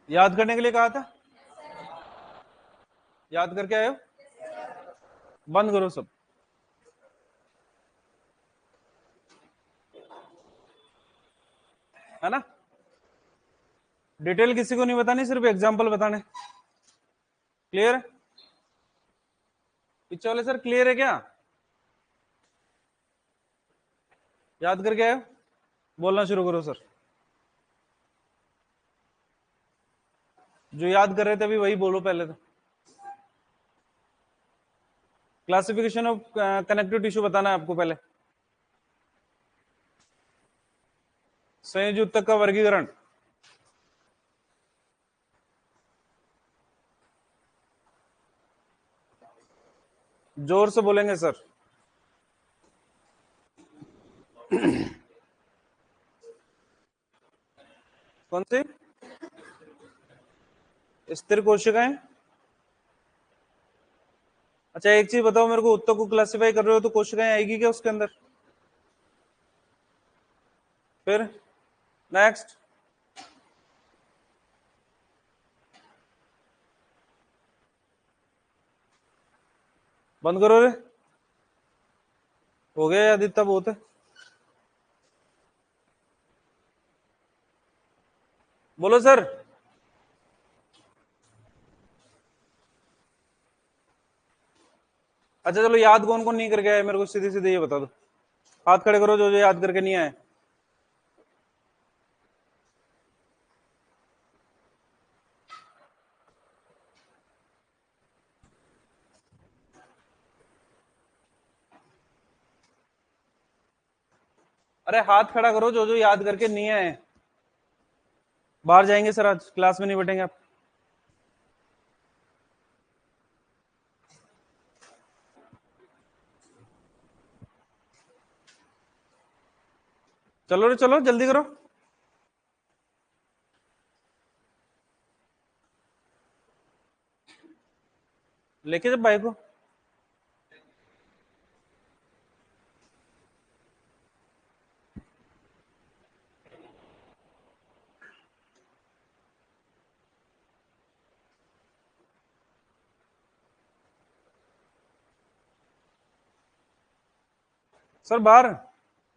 याद करने के लिए कहा था, याद करके आए हो? बंद करो सब। है ना? डिटेल किसी को नहीं बतानी, सिर्फ एग्जांपल बताने। क्लियर है? पीछे वाले सर क्लियर है क्या? याद करके आए हो? बोलना शुरू करो सर। जो याद कर रहे थे अभी वही बोलो पहले तो। क्लासिफिकेशन ऑफ कनेक्टिव टिश्यू बताना है आपको पहले। संयोजी ऊतक का वर्गीकरण। जोर से बोलेंगे सर। कौन सी? स्थिर कोशिकाएं। अच्छा एक चीज बताओ मेरे को, ऊतक को क्लासिफाई कर रहे हो तो कोशिकाएं आएगी क्या उसके अंदर? फिर नेक्स्ट। बंद करो रे। हो गया याद, इतना बहुत है। बोलो सर। अच्छा चलो, याद कौन कौन नहीं करके आए मेरे को सीधे सीधे ये बता दो। हाथ खड़े करो जो जो याद करके नहीं आए। अरे हाथ खड़ा करो जो जो याद करके नहीं आए। बाहर जाएंगे सर, आज क्लास में नहीं बैठेंगे आप। चलो रे चलो, जल्दी करो। लेके जब बाइक को। सर बाहर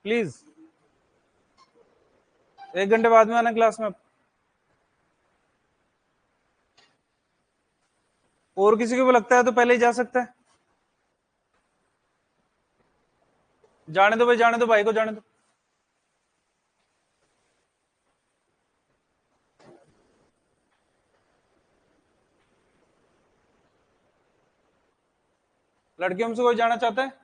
प्लीज। 1 घंटे बाद में आना क्लास में। और किसी को भी लगता है तो पहले ही जा सकता है। जाने दो भाई, जाने दो भाई को, जाने दो। लड़कियों में से कोई जाना चाहता है?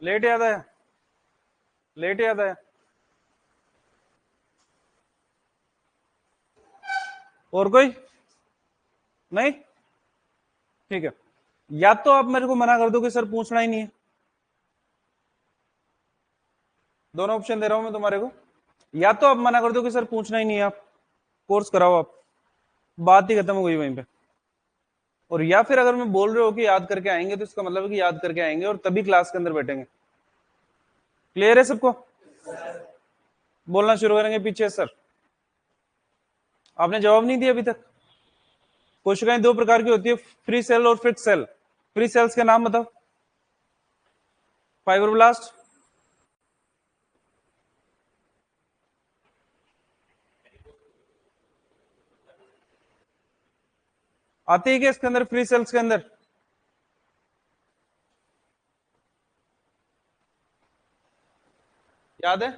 लेट याद आया? लेट याद आया? और कोई? नहीं? ठीक है। या तो आप मेरे को मना कर दो कि सर पूछना ही नहीं है। दोनों ऑप्शन दे रहा हूं मैं तुम्हारे को। या तो आप मना कर दो कि सर पूछना ही नहीं है, आप कोर्स कराओ आप, बात ही खत्म हो गई वहीं पे। और या फिर अगर मैं बोल रहे हो कि याद करके आएंगे तो इसका मतलब है कि याद करके आएंगे और तभी क्लास के अंदर बैठेंगे। क्लियर है सबको? बोलना शुरू करेंगे पीछे सर। आपने जवाब नहीं दिया अभी तक। कोशिकाएं दो प्रकार की होती है, फ्री सेल और फिक्स सेल। फ्री सेल्स के नाम बताओ। फाइब्रोब्लास्ट। आती है क्या इसके अंदर, फ्री सेल्स के अंदर? याद है?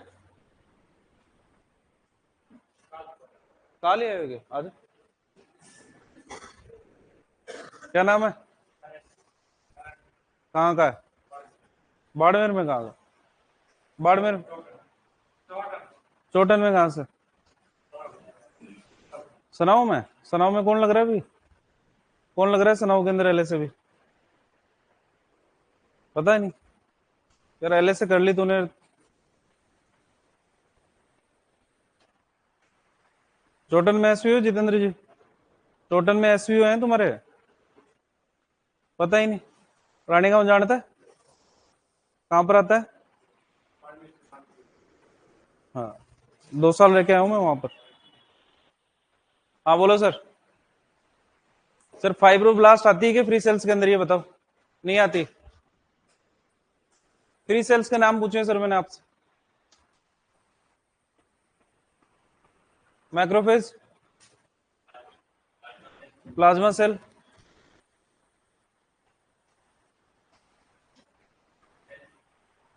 कहा ले आएगे आज? क्या नाम है? कहाँ का है? बाड़मेर में? कहाँ का? बाड़मेर? चोटन में कहाँ से? सनाऊ में? सनाऊ में कौन लग रहा है अभी? कौन लग रहा है सनाऊ के अंदर एलए से भी? पता ही नहीं यार, एलए से कर ली तूने। टोटल में एसवीओ जितेंद्र जी, टोटल में एसवीओ है तुम्हारे? पता ही नहीं। रानीगांव जानता है? कहाँ पर आता है? हाँ, 2 साल रह के आया हूँ मैं वहां पर। हाँ बोलो सर। सर फाइब्रोब्लास्ट आती है कि फ्री सेल्स के अंदर, ये बताओ। नहीं आती। फ्री सेल्स के नाम पूछे सर मैंने आपसे। मैक्रोफेज, प्लाज्मा सेल,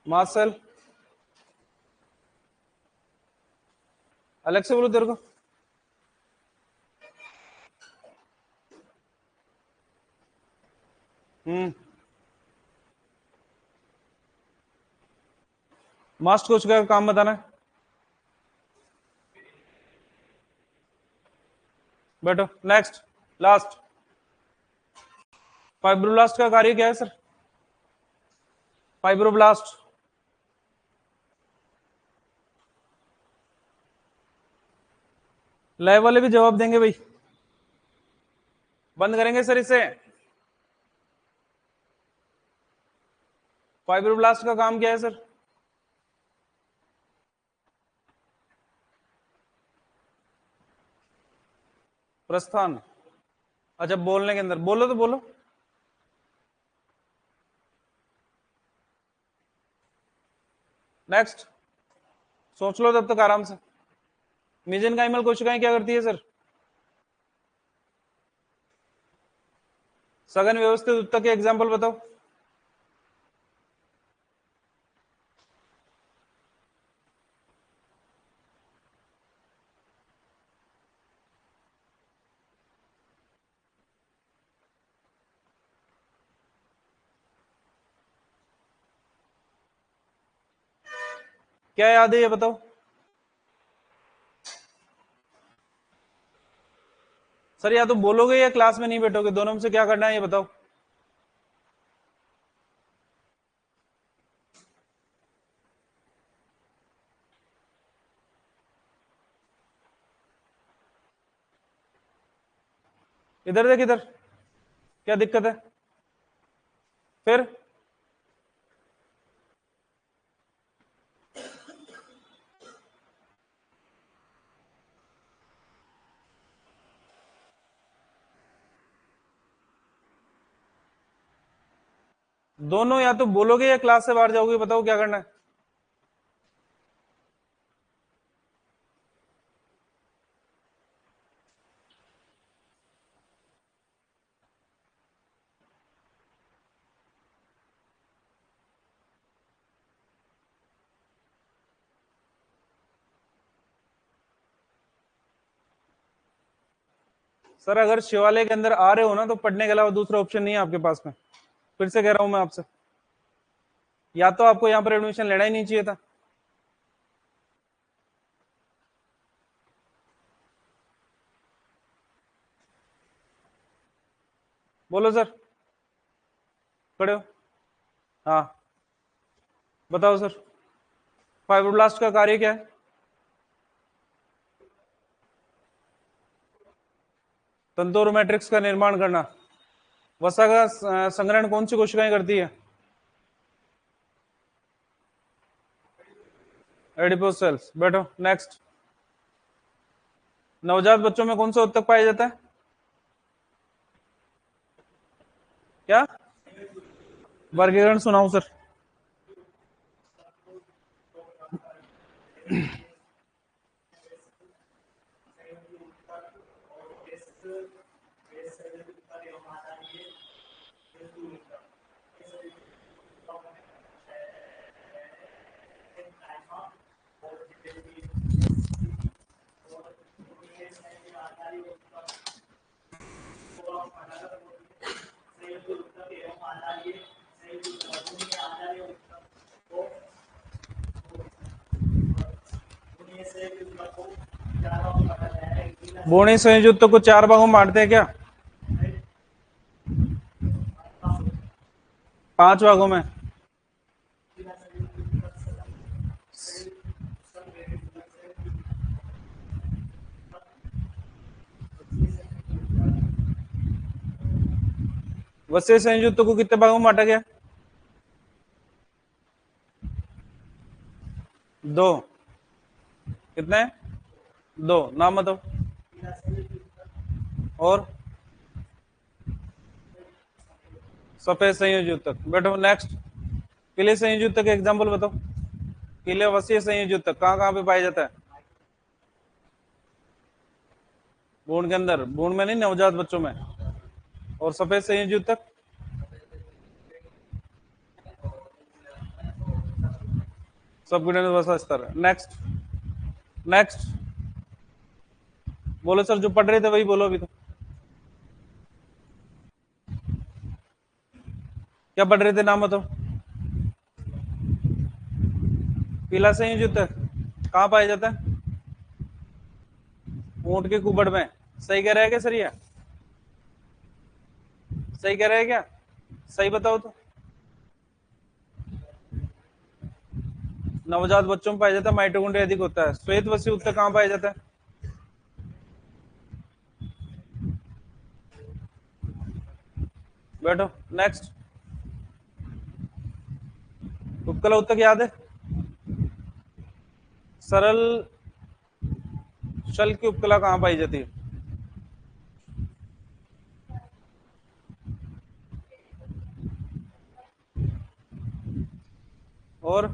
मास सेल। अलग से बोलो तेरे को। मास्ट कोच का काम बताना है। बैठो। Next, last. फाइब्रोब्लास्ट का कार्य क्या है सर? फाइब्रोब्लास्ट। लैब वाले भी जवाब देंगे भाई। बंद करेंगे सर इसे। फाइब्रोब्लास्ट का काम क्या है सर? प्रस्थान। अच्छा, बोलने के अंदर बोलो तो बोलो। नेक्स्ट। सोच लो तब तक आराम से। मेसेनकाइमल कोशिकाएं क्या करती है सर? सघन व्यवस्थित उत्तक के एग्जाम्पल बताओ। क्या याद है ये बताओ। सर या तो बोलोगे या क्लास में नहीं बैठोगे, दोनों में से क्या करना है ये बताओ। इधर देख, इधर। क्या दिक्कत है फिर? दोनों या तो बोलोगे या क्लास से बाहर जाओगे, बताओ क्या करना है। सर अगर शिवालय के अंदर आ रहे हो ना तो पढ़ने के अलावा दूसरा ऑप्शन नहीं है आपके पास में। फिर से कह रहा हूं मैं आपसे, या तो आपको यहां पर एडमिशन लेना ही नहीं चाहिए था। बोलो सर। खड़े हो? हाँ बताओ सर। फाइब्रोब्लास्ट का कार्य क्या है? तंतु और मैट्रिक्स का निर्माण करना। वसा का संग्रहण कौन सी कोशिकाएं करती है? Adipose cells. बैठो। नेक्स्ट। नवजात बच्चों में कौन सा उत्तक पाया जाता है? क्या वर्गीकरण सुनाओ सर। बोनी संयुक्त को 4 भागों में बांटते हैं क्या? 5 भागों में। वसीय संयुक्त को कितने भागों में बांटा गया? 2। कितने? 2। नाम बताओ। और सफेद संयोजक। बैठो नेक्स्ट। पीले संयोजक के एग्जाम्पल बताओ। पीले वसीय संयोजक कहाँ कहाँ पे पाया जाता है? भ्रूण के अंदर, भ्रूण में नहीं, नवजात बच्चों में। और सफेद संयोजक? सबक्यूटेनियस वसा स्तर। नेक्स्ट। नेक्स्ट। बोलो सर, जो पढ़ रहे थे वही बोलो अभी तो। क्या पढ़ रहे थे, नाम बताओ। पीला संयोजक कहाँ पाया जाता है? ऊंट के कुबड़ में। सही कह रहा है क्या सर ये? सही कह रहा है क्या? सही बताओ तो। नवजात बच्चों में पाया जाता है, माइटोकॉन्ड्रिया अधिक होता है। श्वेत वसीय उत्तक कहाँ पाया जाता है? बैठो नेक्स्ट। उपकला उत्तक याद है? सरल शल की उपकला कहाँ पाई जाती है? और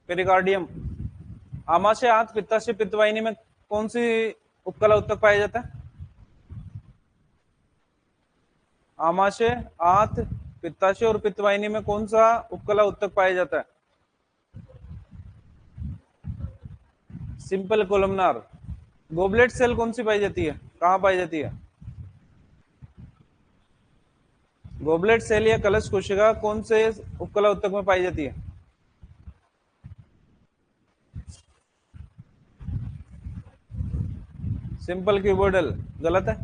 पेरिकार्डियम। आमाशय, आंत, पित्ताशय, पित्तवाहिनी में कौन सी उपकला उत्तक पाया जाता है? आमाशय, आंत, पित्ताशय और पित्तवाहिनी में कौन सा उपकला उत्तक पाया जाता है? Simple columnar. गोबलेट सेल कौन सी पाई जाती है, कहाँ पाई जाती है? गोबलेट सेल या कलश कोशिका कौन से उपकला उत्तक में पाई जाती है? Simple cuboidal. गलत है।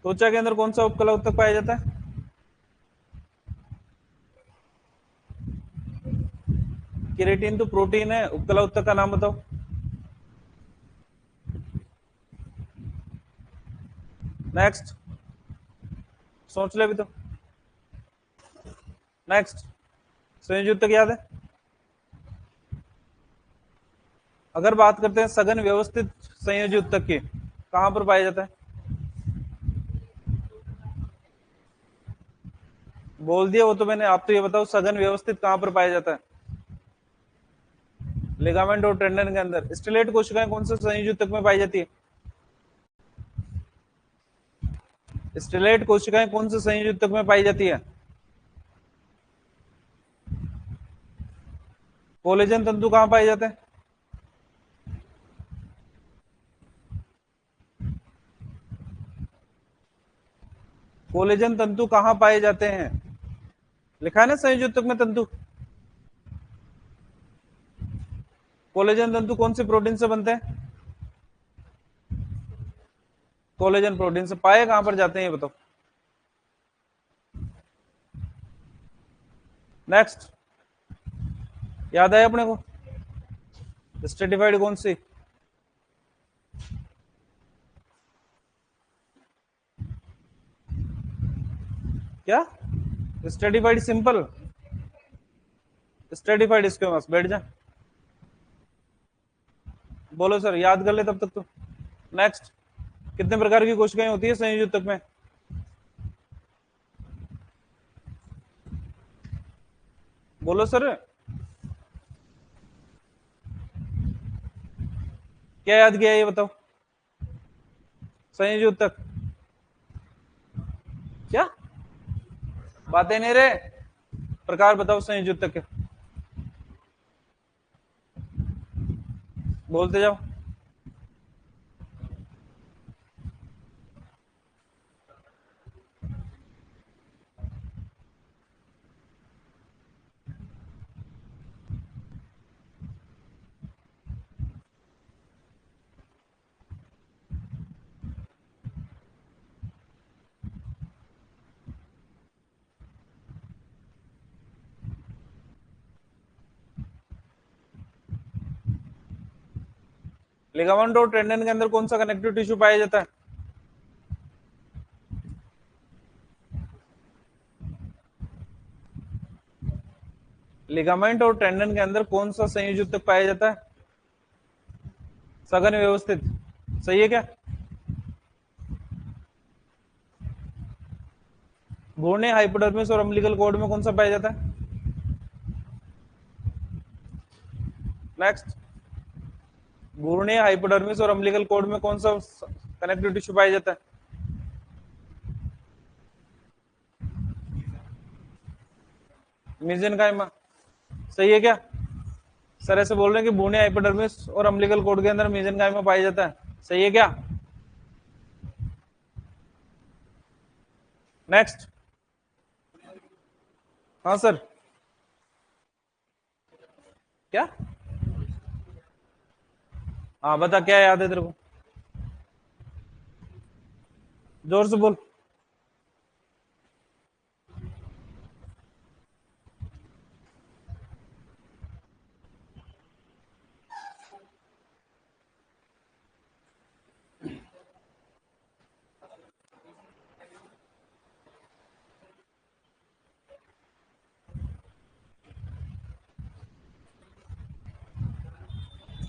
त्वचा के अंदर कौन सा उपकला उत्तक पाया जाता है? केराटिन तो प्रोटीन है, उपकला उत्तक का नाम बताओ। नेक्स्ट। सोच ले अभी तो। नेक्स्ट। संयुक्त याद है? अगर बात करते हैं सघन व्यवस्थित संयोजी उत्तक की, कहां पर पाया जाता है? बोल दिया वो तो मैंने, आप तो ये बताओ सघन व्यवस्थित कहां पर पाया जाता है? लिगामेंट और टेंडन के अंदर। स्टेलेट कोशिकाएं कौन से संयोजी उत्तक में पाई जाती है? स्टेलेट कोशिकाएं कौन से संयोजी उत्तक में पाई जाती है? कोलेजन तंतु कहां पाए जाते हैं? कोलेजन तंतु कहां पाए जाते हैं? लिखा है ना संयोजी उत्तक में तंतु। कोलेजन तंतु कौन से प्रोटीन से बनते हैं? कोलेजन प्रोटीन से। पाए कहां पर जाते हैं ये बताओ। नेक्स्ट। याद आया अपने को? स्ट्रेटिफाइड कौन सी? क्या? Stratified simple. स्ट्रेटिफाइड इसके पास बैठ जा। बोलो सर, याद कर ले तब तक तो। नेक्स्ट। कितने प्रकार की कोशिकाएं होती है संयोजी उत्तक में? बोलो सर। क्या याद किया ये बताओ। संयोजी उत्तक। क्या बातें नहीं रे? प्रकार बताओ संयोजी उत्तक के। बोलते जाओ। लिगामेंट और टेंडन के अंदर कौन सा कनेक्टिव टिश्यू पाया जाता है? लिगामेंट और टेंडन के अंदर कौन सा संयोजी ऊतक पाया जाता है? सघन व्यवस्थित, सही है क्या? भ्रूणीय हाइपोडर्मिस और अम्बिलिकल कॉर्ड में कौन सा पाया जाता है? नेक्स्ट, भ्रूणीय हाइपोडर्मिस और अम्बिलिकल कॉर्ड में कौन सा कनेक्टिव टिश्यू पाया जाता है? मेसेनकाइमा, सही है क्या? सर ऐसे बोल रहे हैं कि भ्रूणीय हाइपोडर्मिस और अम्बिलिकल कॉर्ड के अंदर मेसेनकाइमा पाया जाता है, सही है क्या? नेक्स्ट, हाँ सर, क्या? हाँ बता, क्या याद है तेरे को? जोर से बोल।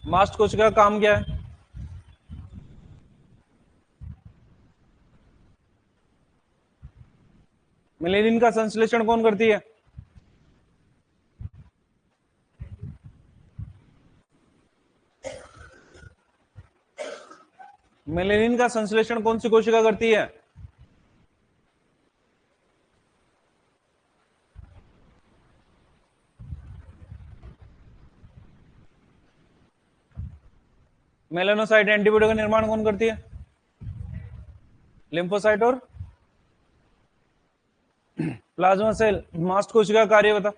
मास्ट कोशिका का काम क्या है? मेलेनिन का संश्लेषण कौन करती है? मेलेनिन का संश्लेषण कौन सी कोशिका करती है? मेलानोसाइट एंटीबॉडी का निर्माण कौन करती है? लिम्फोसाइट और प्लाज्मा सेल। मास्ट कोशिका का कार्य बता।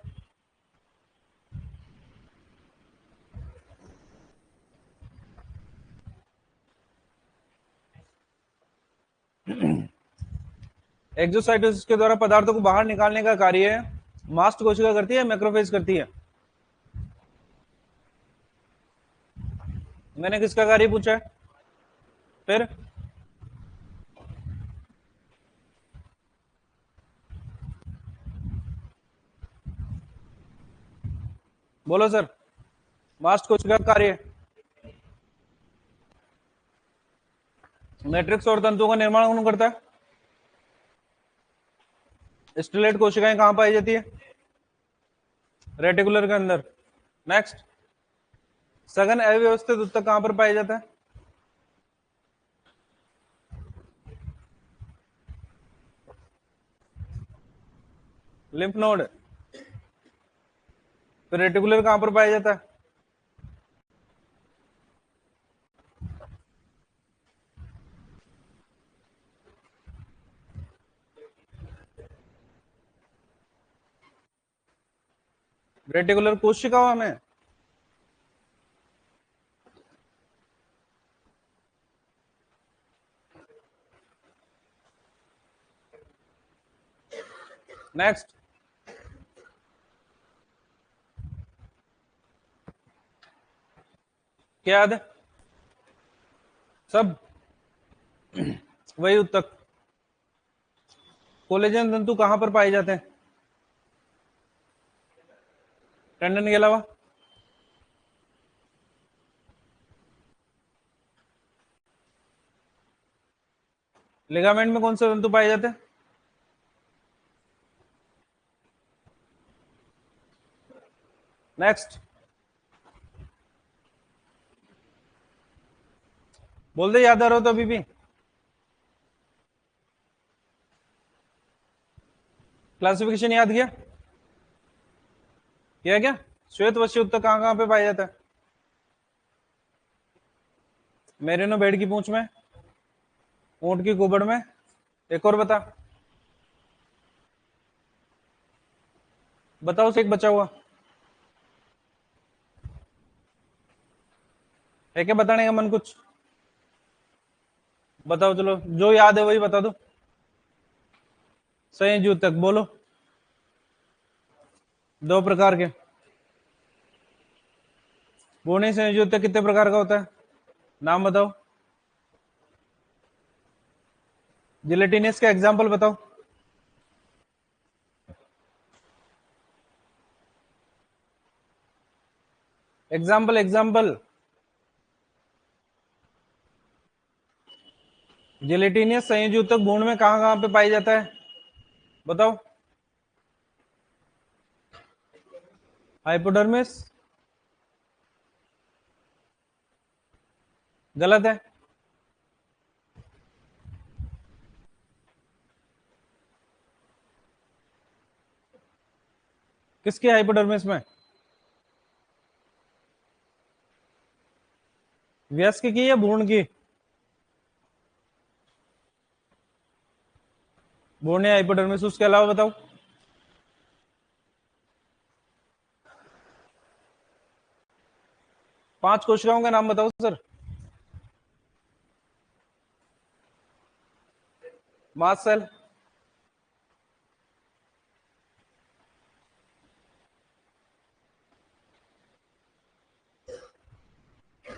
एक्सोसाइटोसिस के द्वारा पदार्थों को बाहर निकालने का कार्य मास्ट कोशिका करती है, मैक्रोफेज करती है? मैंने किसका कार्य पूछा है? फिर बोलो सर, मास्ट कोशिका का कार्य? मैट्रिक्स और तंतुओं का निर्माण कौन करता है? स्टेलेट कोशिकाएं कहां पाई जाती है? रेटिकुलर के अंदर। नेक्स्ट, सघन अव्यवस्थित ऊतक कहां पर पाया जाता है? Lymph node. फिर रेटिकुलर कहां पर पाया जाता है? रेटिकुलर कोशिकाओं में। नेक्स्ट, क्या याद है? सब वही ऊतक। कोलेजन तंतु कहां पर पाए जाते हैं टेंडन के अलावा? लिगामेंट में कौन से तंतु पाए जाते हैं? नेक्स्ट, बोल दे, याद आ रहा हो तो अभी भी। क्लासिफिकेशन याद किया? किया क्या? श्वेत वश्य ऊतक कहां कहां पे पाया जाता है? मेरिनो भेड़ की पूंछ में, ऊंट की कुबड़ में, एक और बता। बताओ से एक बचा हुआ है क्या? बताने का मन कुछ? बताओ, चलो जो याद है वही बता दो। संयोजी ऊतक बोलो। दो प्रकार के। भ्रूणीय संयोजी ऊतक कितने प्रकार का होता है? नाम बताओ, जिलेटिनियस का एग्जाम्पल बताओ। Example example. जिलेटिनियस संयोजी ऊतक भ्रूण में कहां कहां पे पाई जाता है, बताओ। हाइपोडर्मिस, गलत है। किसके हाइपोडर्मिस में, वयस्क की या भ्रूण की? भ्रूण या हाइपोडर्मिस, उसके अलावा बताओ। पांच कोशिकाओं का नाम बताओ सर। Mast cell,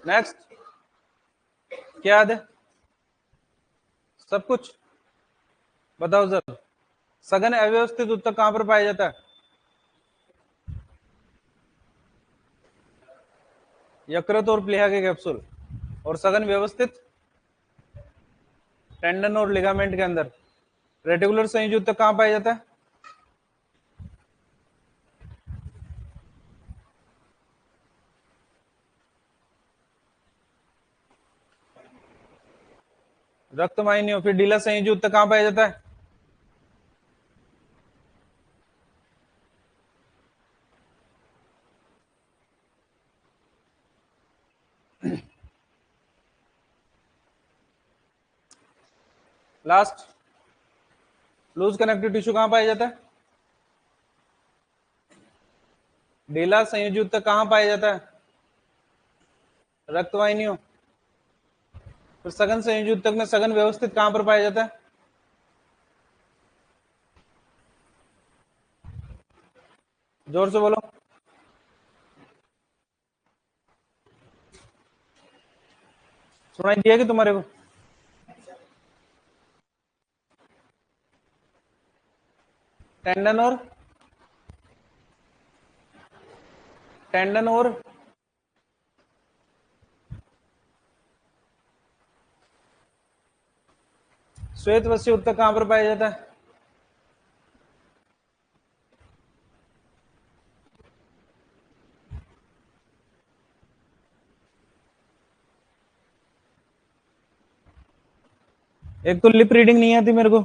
next. क्या याद है, सब कुछ बताओ सर। सघन अव्यवस्थित ऊतक कहां पर पाया जाता है, यकृत और प्लीहा के कैप्सूल। और सघन व्यवस्थित, टेंडन और लिगामेंट के अंदर। रेटिकुलर संयोजी ऊतक कहां पाया जाता है, रक्त वाहिनियों। फिर डीला संयोजी ऊतक कहां पाया जाता है, लास्ट। लूज कनेक्टिव टिश्यू कहां पाया जाता है, डीला संयोजी ऊतक कहां पाया जाता है, रक्त वाहिनियों। फिर सघन संयोजी ऊतक में सघन व्यवस्थित कहां पर पाया जाता है, जोर से बोलो। सुनाई दिया कि तुम्हारे को? टेंडन और, टेंडन और श्वेत वस्य ऊतक कहां पर पाया जाता है, एक तो लिप रीडिंग नहीं आती मेरे को,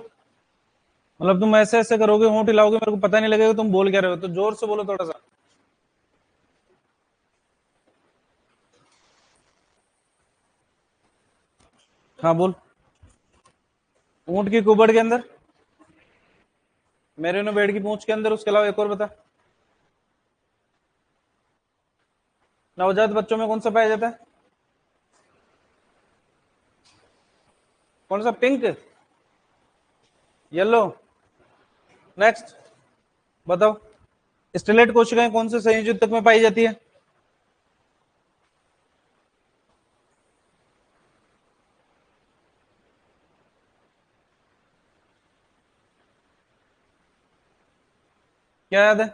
मतलब तुम ऐसे ऐसे करोगे, होंठ हिलाओगे, मेरे को पता नहीं लगेगा तुम बोल क्या रहे हो, तो जोर से बोलो थोड़ा सा। हाँ बोल। ऊंट की कुबड़ के अंदर, मेरिनो बेड की पूंछ के अंदर, उसके अलावा एक और बता। नवजात बच्चों में कौन सा पाया जाता है, कौन सा, पिंक, येलो। नेक्स्ट बताओ। स्टेलेट कोशिकाएं कौन से संयोजी ऊतक में पाई जाती है, क्या याद है?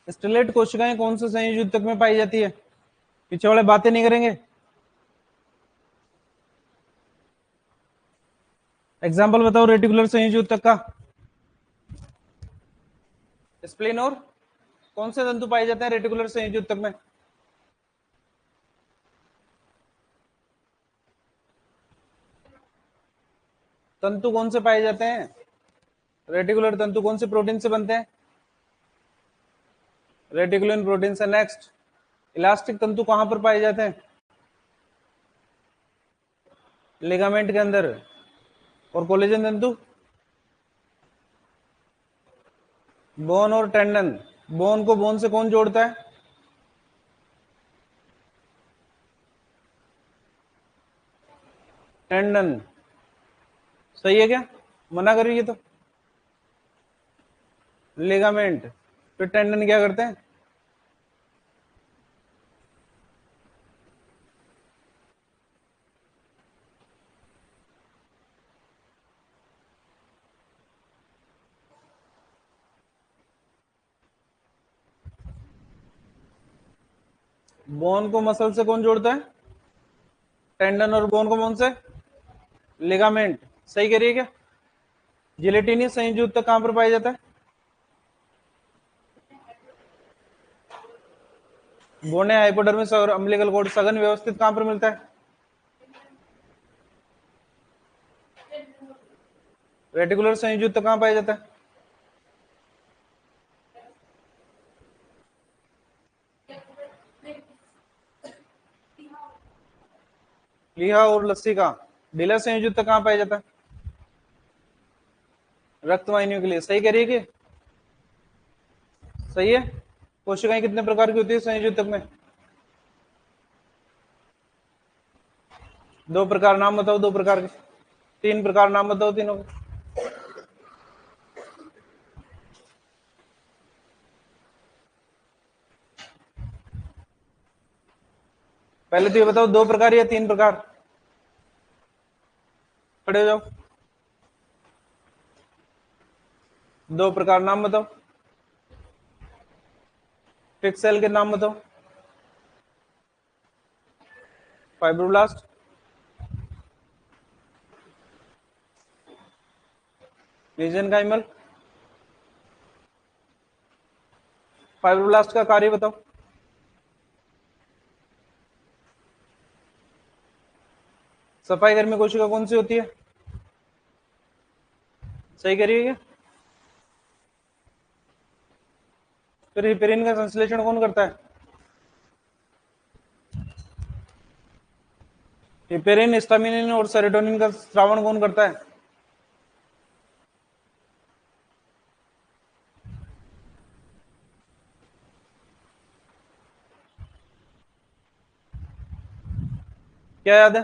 स्टेलेट कोशिकाएं कौन से संयोजी ऊतक में पाई जाती है, पीछे वाले बातें नहीं करेंगे। एग्जाम्पल बताओ रेटिकुलर संयोजी ऊतक का। स्प्लीन और कौन से तंतु पाए जाते हैं रेटिकुलर संयोजी ऊतक में, तंतु कौन से पाए जाते हैं, रेटिकुलर तंतु कौन से प्रोटीन से बनते हैं, रेटिकुलिन प्रोटीन से। नेक्स्ट। इलास्टिक तंतु कहां पर पाए जाते हैं, लिगामेंट के अंदर। और कोलेजन तंतु, बोन और टेंडन। बोन को बोन से कौन जोड़ता है, टेंडन। सही है क्या, मना करिए तो। लिगामेंट। फिर टेंडन क्या करते हैं, बोन को मसल से कौन जोड़ता है? टेंडन, और बोन को कौन से? लिगामेंट। सही कह रही है क्या? जिलेटिनियस संयुक्त ऊतक कहां पर पाया जाता है? बोने, हाइपोडर्मिस और अम्बिलिकल कोर्ड सघन व्यवस्थित कहां पर मिलता है? रेटिकुलर संयुक्त ऊतक कहां पाया जाता है? लीहा और लस्सी का। डिलर संयुक्त ऊतक कहां पाया जाता है? रक्त वाहिनियों के लिए। सही कह रही है कि? सही है। कोशिकाएं कितने प्रकार की होती है संयुक्त ऊतक में? दो प्रकार नाम बताओ, दो प्रकार के। तीन प्रकार नाम बताओ तीनों के। पहले तो ये बताओ, दो प्रकार या तीन प्रकार? खड़े हो जाओ। दो प्रकार नाम बताओ। फिक्स सेल के नाम बताओ। Fibroblast, mesenchymal. फाइब्रोब्लास्ट का कार्य बताओ। सफाई कर्मी कोशिका कौन सी होती है? सही करिए क्या? फिर हिपेरिन का संश्लेषण कौन करता है? हिपेरिन, हिस्टामिन और सेरोटोनिन का स्रावण कौन करता है? क्या याद है?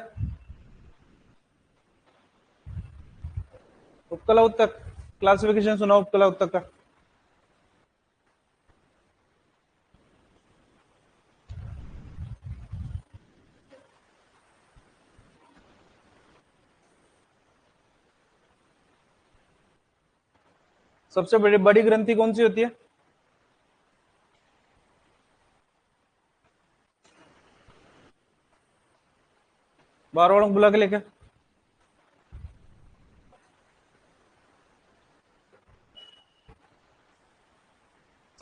उपकला उत्तक। क्लासिफिकेशन सुनाओ उपकला उत्तक का। सबसे बड़ी बड़ी ग्रंथि कौन सी होती है? बार बार बुला के लेके।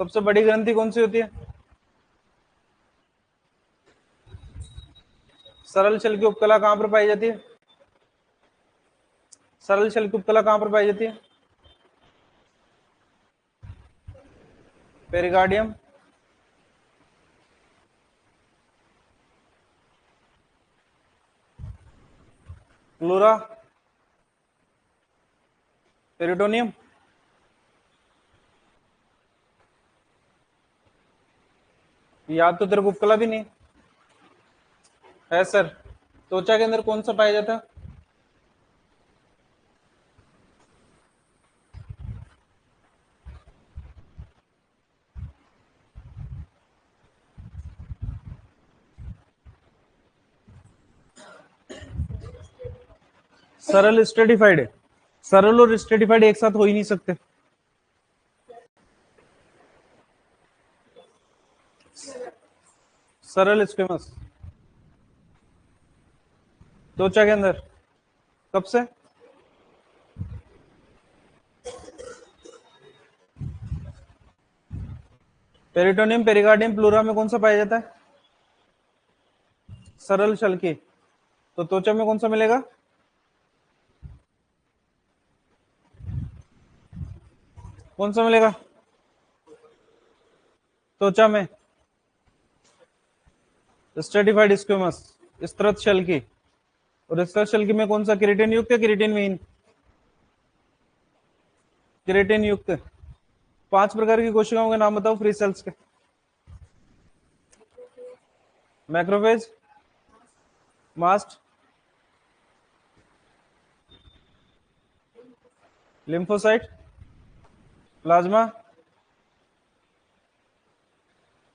सबसे बड़ी ग्रंथि कौन सी होती है? सरल छल की उपकला कहां पर पाई जाती है? सरल छल की उपकला कहां पर पाई जाती है? पेरिकार्डियम। प्लूरा। पेरिटोनियम। याद तो तेरे को उपकला भी नहीं है सर। त्वचा के अंदर कौन सा पाया जाता है? सरल स्ट्रेटिफाइड है। सरल और स्ट्रेटिफाइड एक साथ हो ही नहीं सकते। सरल स्क्विमस। त्वचा के अंदर। कब से? पेरिटोनियम, पेरिकार्डियम, प्लूरा में कौन सा पाया जाता है? सरल छल की। तो त्वचा में कौन सा मिलेगा? कौन सा मिलेगा त्वचा में? स्ट्रेटिफाइड स्क्विमस, स्तृत शल की। और स्तृत शल की में कौन सा, केराटिन युक्त या केराटिन विहीन? केराटिन युक्त। पांच प्रकार की कोशिकाओं के नाम बताओ फ्री सेल्स के। मैक्रोफेज, मास्ट, लिम्फोसाइट, प्लाज्मा।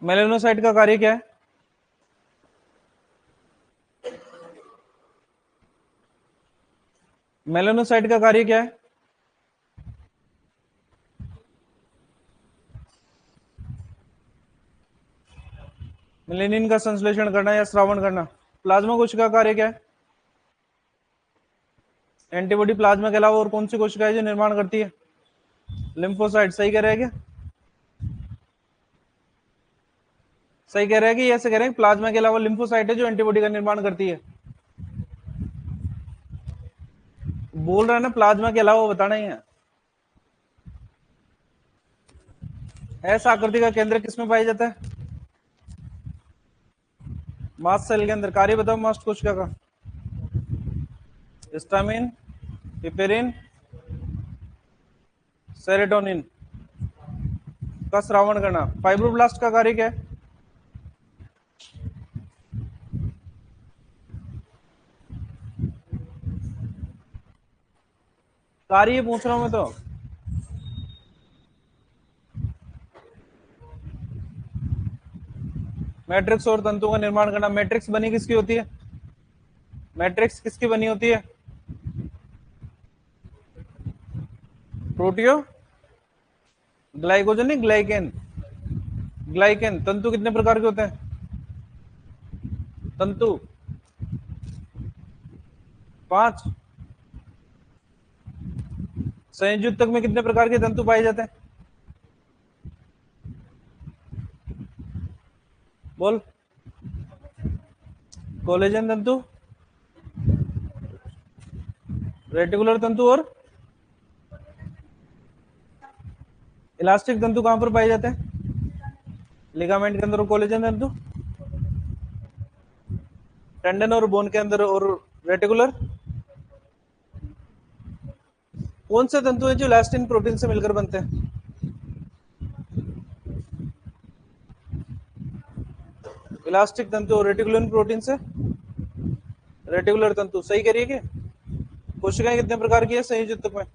मेलेनोसाइट का कार्य क्या है? मेलेनोसाइट का कार्य क्या है? लिनिन का संश्लेषण करना या श्रावण करना। प्लाज्मा कोशिका कार्य क्या है? एंटीबॉडी प्लाज्मा के अलावा और कौन सी कोशिका है जो निर्माण करती है? लिम्फोसाइट। सही कह रहे हैं क्या? सही कह रहे हैं कि ऐसे कह रहे हैं प्लाज्मा के अलावा लिम्फोसाइट है जो एंटीबॉडी का निर्माण करती है। बोल रहा है ना प्लाज्मा के अलावा, बताना ही है। एस आकृति का केंद्र किसमें पाया जाता है? मास्ट सेल के अंदर। कार्य बताओ मास्ट कोशिका का। हिस्टामिन, पिपेरिन, सेरोटोनिन का श्रावण करना। फाइब्रोब्लास्ट का कार्य क्या है? कार्य पूछ रहा हूं मैं तो। मैट्रिक्स और तंतु का निर्माण करना। मैट्रिक्स बनी किसकी होती है? मैट्रिक्स किसकी बनी होती है? प्रोटियो ग्लाइकोजन नहीं, ग्लाइकेन। ग्लाइकेन। तंतु कितने प्रकार के होते हैं? तंतु 5। संयुजक में कितने प्रकार के तंतु पाए जाते हैं? बोल। कोलेजन तंतु, रेटिकुलर तंतु और इलास्टिक तंतु कहां पर पाए जाते हैं? लिगामेंट के अंदर। और कोलेजन तंतु टेंडन और बोन के अंदर। और रेटिकुलर कौन से तंतु है जो इलास्टिन प्रोटीन से मिलकर बनते हैं? इलास्टिक तंतु और रेटिकुलर प्रोटीन से। रेटिकुलर तंतु। सही करिए कि कोशिकाएं कितने प्रकार की है संयुजक में?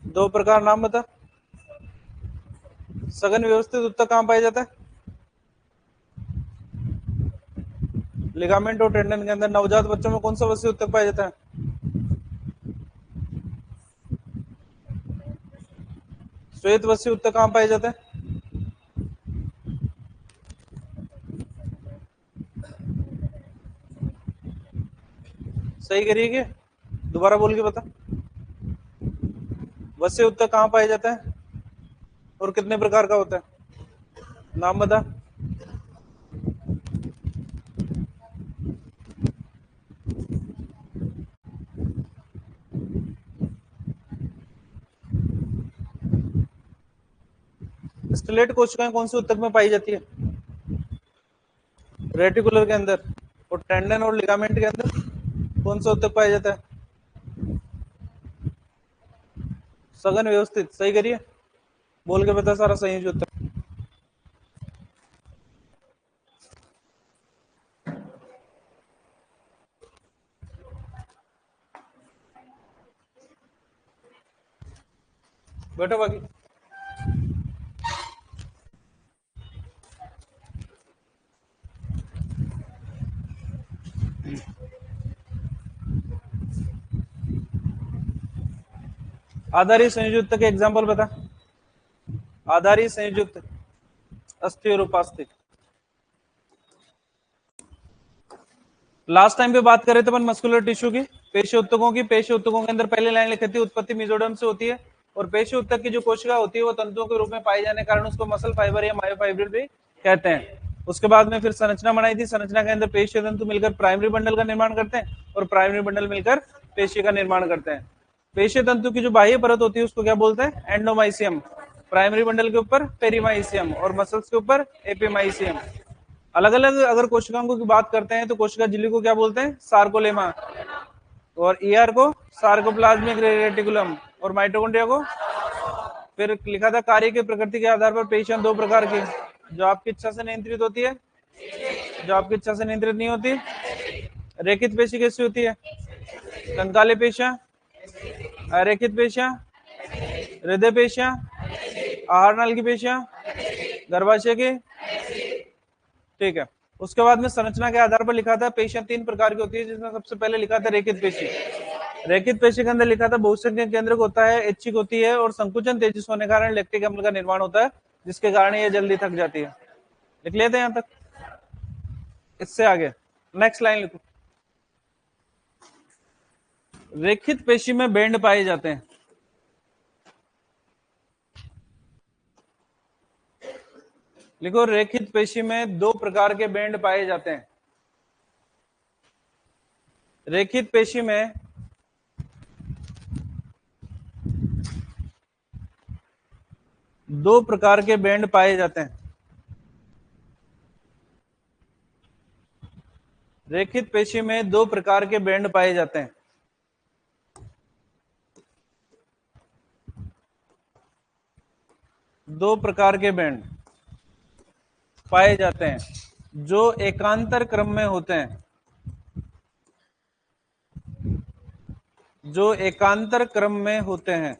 2 प्रकार। नाम बता। सघन व्यवस्थित ऊतक कहां पाया जाता है? लिगामेंट और टेंडन के अंदर। नवजात बच्चों में कौन सा वसीय ऊतक पाया जाता है? श्वेत वसीय ऊतक कहां पाया जाता है? सही करिए कि दोबारा बोल के बता। वसीय ऊतक कहां पाया जाता है और कितने प्रकार का होता है? नाम बता। स्टेलेट कोशिकाएं कौन से ऊतक में पाई जाती है? रेटिकुलर के अंदर। और टेंडन और लिगामेंट के अंदर कौन सा ऊतक पाया जाता है? सघन व्यवस्थित। सही करिए, बोल के बता सारा संयोजी ऊतक। बैठो बाकी। आधारी संयुक्त के एग्जाम्पल बता। आधारी संयुक्त। अस्थि और उपास्थि। लास्ट टाइम पे बात करें तो अपन मस्कुलर टिश्यू की, पेशी उत्तकों की। पेशी उत्तकों के अंदर पहले लाइन लिखी थी उत्पत्ति मेसोडर्म से होती है। और पेशी उत्तक की जो कोशिका होती है वो तंतुओं के रूप में पाए जाने के कारण उसको मसल फाइबर या मायोफाइबर भी कहते हैं। उसके बाद में फिर संरचना बनाई थी। संरचना के अंदर पेशी तंतु मिलकर प्राइमरी बंडल का निर्माण करते हैं और प्राइमरी बंडल मिलकर पेशी का निर्माण करते हैं। पेशी तंतु की जो बाह्य परत होती है उसको क्या बोलते हैं? एंडोमाइसियम। प्राइमरी बंडल के ऊपर पेरीमाइसियम और मसल्स के ऊपर एपिमाइसियम। अलग अलग अगर कोशिकाओं की बात करते हैं तो कोशिका झिल्ली को क्या बोलते हैं? सार्कोलेमा। और ईआर को सार्कोप्लाज्मिक रेटिकुलम। और माइटोकॉन्ड्रिया को। फिर लिखा था कार्य की प्रकृति के आधार पर पेशियां 2 प्रकार की, जो आपकी इच्छा से नियंत्रित होती है, जो आपकी इच्छा से नियंत्रित नहीं होती। रेखित पेशी कैसी होती है? कंकाली पेशियां, अरेखित पेशियां, हृदय पेशियां, आहार नाल की पेशियां, गर्भाशय की। ठीक है। उसके बाद में संरचना के आधार पर लिखा था पेशियां 3 प्रकार की होती है, जिसमें सबसे पहले लिखा था रेखित पेशी। रेखित पेशी के अंदर लिखा था बहुसंख्यक केंद्रक होता है, ऐच्छिक होती है और संकुचन तेजी से होने के कारण लैक्टिक अम्ल का निर्माण होता है। जिसके कारण ये जल्दी थक जाती है। लिख लेते हैं यहां तक। इससे आगे नेक्स्ट लाइन लिखो। रेखित पेशी में बैंड पाए जाते हैं। लिखो, रेखित पेशी में दो प्रकार के बैंड पाए जाते हैं। रेखित पेशी में दो प्रकार के बैंड पाए जाते हैं। रेखित पेशी में दो प्रकार के बैंड पाए जाते हैं। दो प्रकार के बैंड पाए जाते हैं जो एकांतर क्रम में होते हैं। जो एकांतर क्रम में होते हैं।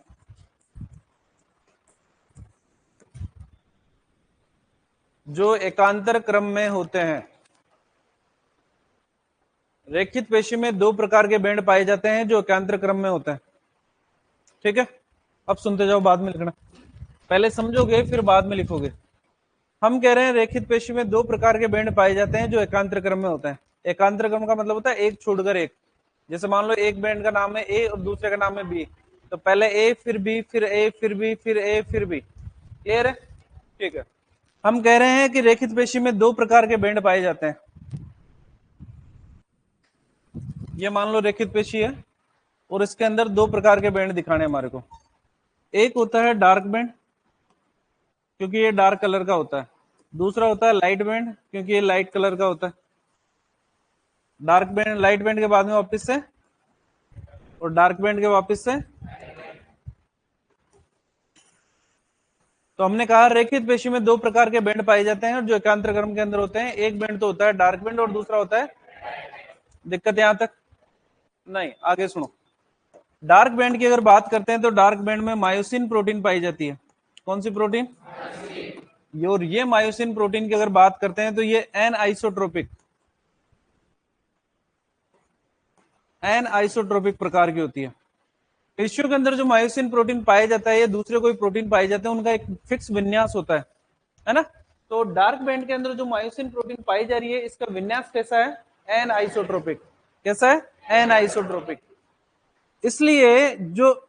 जो एकांतर क्रम में होते हैं। रेखित पेशी में दो प्रकार के बैंड पाए जाते हैं जो एकांतर क्रम में होते हैं। ठीक है, अब सुनते जाओ, बाद में लिखना। पहले समझोगे फिर बाद में लिखोगे। हम कह रहे हैं रेखित पेशी में दो प्रकार के बैंड पाए जाते हैं जो एकांतर क्रम में होते हैं। एकांतर क्रम का मतलब होता है एक छोड़कर एक। जैसे मान लो एक बैंड का नाम है ए और दूसरे का नाम है बी, तो पहले ए फिर बी फिर ए फिर बी फिर ए फिर बी। क्लियर है? ठीक है। हम कह रहे हैं कि रेखित पेशी में दो प्रकार के बैंड पाए जाते हैं। ये मान लो रेखित पेशी है और इसके अंदर दो प्रकार के बैंड दिखाने हमारे को। एक होता है डार्क बैंड, क्योंकि ये डार्क कलर का होता है। दूसरा होता है लाइट बैंड, क्योंकि ये लाइट कलर का होता है। डार्क बैंड, लाइट बैंड के बाद में वापस से, और डार्क बैंड के वापस से। तो हमने कहा रेखित पेशी में दो प्रकार के बैंड पाए जाते हैं जो एकांतर क्रम के अंदर होते हैं। एक बैंड तो होता है डार्क बैंड और दूसरा होता है, दिक्कत यहां तक नहीं, आगे सुनो। डार्क बैंड की अगर बात करते हैं तो डार्क बैंड में मायोसिन प्रोटीन पाई जाती है। कौन सी प्रोटीन? और ये मायोसिन प्रोटीन की अगर बात करते हैं तो ये एन आइसोट्रोपिक प्रकार की होती है। टिश्यू के अंदर जो मायोसिन प्रोटीन पाया जाता है, ये दूसरे कोई प्रोटीन पाए जाते हैं, उनका एक फिक्स विन्यास होता है ना? तो डार्क बैंड के अंदर जो मायोसिन प्रोटीन पाई जा रही है, इसका विन्यास कैसा है? Anisotropic. कैसा है? Anisotropic. इसलिए जो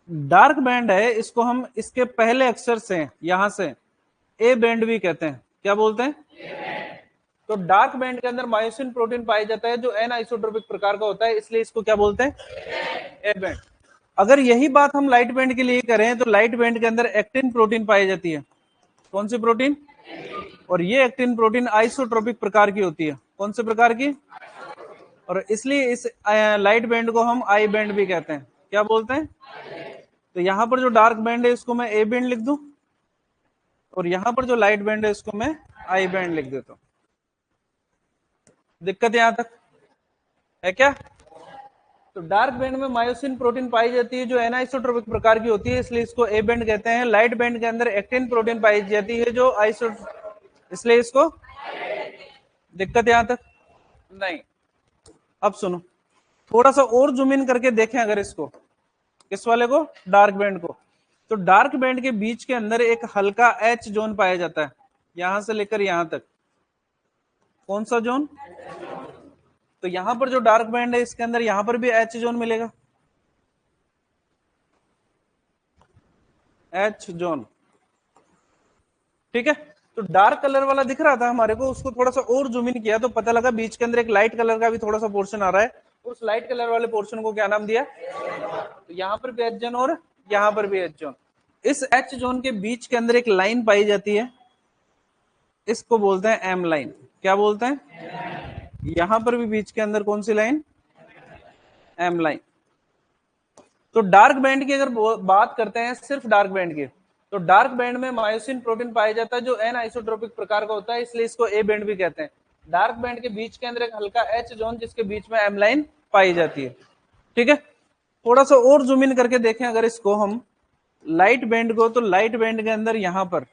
डार्क बैंड है, इसको हम इसके पहले अक्षर से यहां से ए बैंड भी कहते हैं। क्या बोलते हैं? तो डार्क बैंड के अंदर मायोसिन प्रोटीन पाया जाता है जो एन आइसोट्रोपिक प्रकार का होता है, इसलिए इसको क्या बोलते हैं? A band. अगर यही बात हम लाइट बैंड के लिए करें तो लाइट बैंड के अंदर एक्टिन प्रोटीन पाई जाती है। कौन सी प्रोटीन? और ये एक्टिन प्रोटीन आइसोट्रोपिक प्रकार की होती है। कौन से प्रकार की? और इसलिए इस लाइट बैंड को हम आई बैंड भी कहते हैं। क्या बोलते हैं? तो यहां पर जो डार्क बैंड है इसको मैं ए बैंड लिख दूं, और यहां पर जो लाइट बैंड है इसको मैं आई बैंड लिख देता हूं। दिक्कत यहां तक है क्या? तो डार्क बैंड में मायोसिन प्रोटीन पाई जाती है जो एनाइसोट्रोपिक प्रकार की होती है, इसलिए इसको ए बैंड कहते हैं। लाइट बैंड के अंदर एक्टिन प्रोटीन पाई जाती है जो आइसो, इसलिए इसको। दिक्कत यहां तक नहीं। अब सुनो, थोड़ा सा और जूम इन करके देखें अगर इसको, किस वाले को? डार्क बैंड को। तो डार्क बैंड के बीच के अंदर एक हल्का एच जोन पाया जाता है, यहां से लेकर यहां तक। कौन सा जोन? तो यहां पर जो डार्क बैंड है इसके अंदर यहां पर भी एच जोन मिलेगा, एच जोन। ठीक है। तो डार्क कलर वाला दिख रहा था हमारे को, उसको थोड़ा सा और जूम इन किया तो पता लगा बीच के अंदर एक लाइट कलर का भी थोड़ा सा पोर्शन आ रहा है। उस लाइट कलर वाले पोर्शन को क्या नाम दिया? तो यहां पर भी एच जोन और यहां पर भी एच जोन। इस एच जोन के बीच के अंदर एक लाइन पाई जाती है, इसको बोलते हैं एम लाइन। क्या बोलते हैं? यहां पर भी बीच के अंदर कौन सी लाइन? M line. तो डार्क बैंड की अगर बात करते हैं, सिर्फ डार्क बैंड की, तो डार्क बैंड में मायोसिन प्रोटीन पाया जाता है जो एन आइसोट्रोपिक प्रकार का होता है, इसलिए इसको ए बैंड भी कहते हैं। डार्क बैंड के बीच के अंदर एक हल्का एच जोन जिसके बीच में एम लाइन पाई जाती है। ठीक है। थोड़ा सा और जूम इन करके देखें अगर इसको हम लाइट बैंड को, तो लाइट बैंड के अंदर यहां पर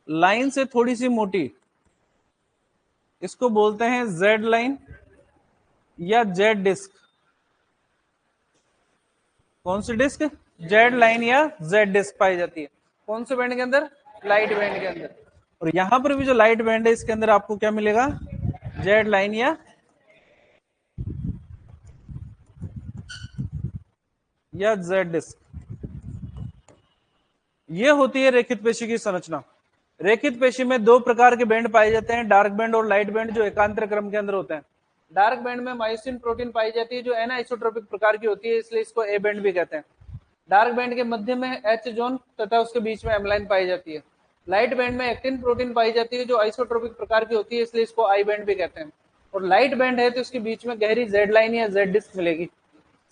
लाइन से थोड़ी सी मोटी, इसको बोलते हैं जेड लाइन या जेड डिस्क। कौन सी डिस्क? जेड लाइन या जेड डिस्क पाई जाती है। कौन से बैंड के अंदर? लाइट बैंड के अंदर। और यहां पर भी जो लाइट बैंड है इसके अंदर आपको क्या मिलेगा, जेड लाइन या जेड डिस्क। ये होती है रेखित पेशी की संरचना। रेखित पेशी में दो प्रकार के बैंड पाए जाते हैं, डार्क बैंड और लाइट बैंड, जो एकांतर क्रम के अंदर होते हैं। डार्क बैंड में मायोसिन प्रोटीन पाई जाती है जो एनाइसोट्रोपिक प्रकार की होती है, इसलिए इसको ए बैंड भी कहते हैं। डार्क बैंड के मध्य में एच जोन तथा उसके बीच में एमलाइन पाई जाती है। लाइट बैंड में एक्टिन प्रोटीन पाई जाती है जो आइसोट्रोपिक प्रकार की होती है, इसलिए इसको आई बैंड भी कहते हैं। और लाइट बैंड है तो इसके बीच में गहरी जेड लाइन या जेड डिस्क मिलेगी।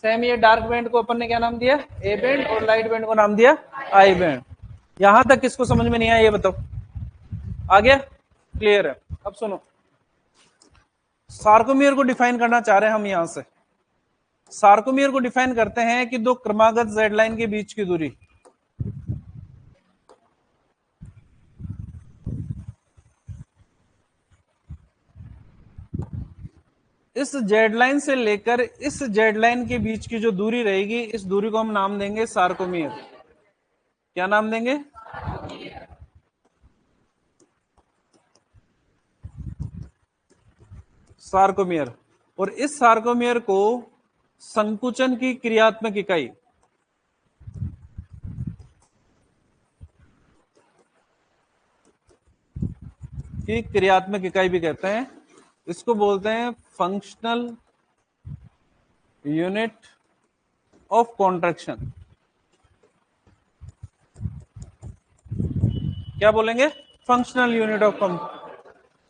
सेम ये डार्क बैंड को अपन ने क्या नाम दिया, ए बैंड, और लाइट बैंड को नाम दिया आई बैंड। यहां तक किसको समझ में नहीं आया ये बताओ, आ गया, क्लियर है। अब सुनो, सार्कोमियर को डिफाइन करना चाह रहे हैं हम। यहां से सार्कोमियर को डिफाइन करते हैं कि दो क्रमागत जेड लाइन के बीच की दूरी, इस जेड लाइन से लेकर इस जेड लाइन के बीच की जो दूरी रहेगी, इस दूरी को हम नाम देंगे सार्कोमियर। क्या नाम देंगे, सार्कोमियर। और इस सार्कोमियर को संकुचन की क्रियात्मक इकाई, की क्रियात्मक इकाई भी कहते हैं। इसको बोलते हैं फंक्शनल यूनिट ऑफ कॉन्ट्रैक्शन। क्या बोलेंगे, फंक्शनल यूनिट ऑफ कॉन्ट्रैक्शन।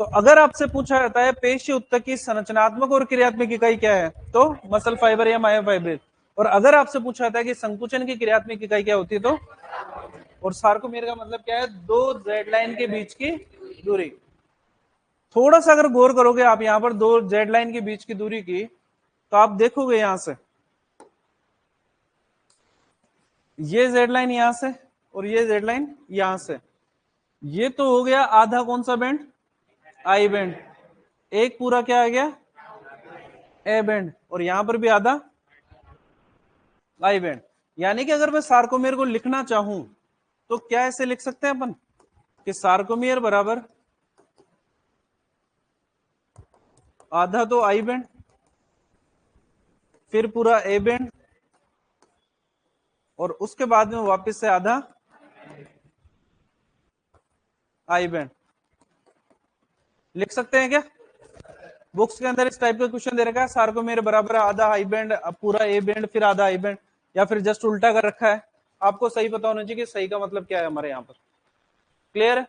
तो अगर आपसे पूछा जाता है पेशी उत्तक की संरचनात्मक और क्रियात्मक इकाई क्या है, तो मसल फाइबर या मायोफाइबर। और अगर आपसे पूछा जाता है कि संकुचन की क्रियात्मक इकाई क्या होती है, तो और सार्कोमियर का मतलब क्या है, दो जेड लाइन के बीच की दूरी। थोड़ा सा अगर गौर करोगे आप यहां पर दो जेड लाइन के बीच की दूरी की, तो आप देखोगे यहां से ये जेड लाइन यहां से और ये जेड लाइन यहां से, ये तो हो गया आधा कौन सा बैंड, आई बैंड। एक पूरा क्या आ गया, ए बैंड। और यहां पर भी आधा आई बैंड। यानी कि अगर मैं सार्कोमियर को लिखना चाहूं तो क्या ऐसे लिख सकते हैं अपन कि सार्कोमियर बराबर आधा तो आई बैंड, फिर पूरा ए बैंड, और उसके बाद में वापस से आधा आई बैंड। लिख सकते हैं क्या, बुक्स के अंदर इस टाइप का क्वेश्चन दे रखा है, सार्कोमियर बराबर आधा आई बैंड, पूरा ए बैंड, फिर आधा आई बैंड, या फिर जस्ट उल्टा कर रखा है। आपको सही पता होना चाहिए कि सही का मतलब क्या है हमारे यहाँ पर, क्लियर है।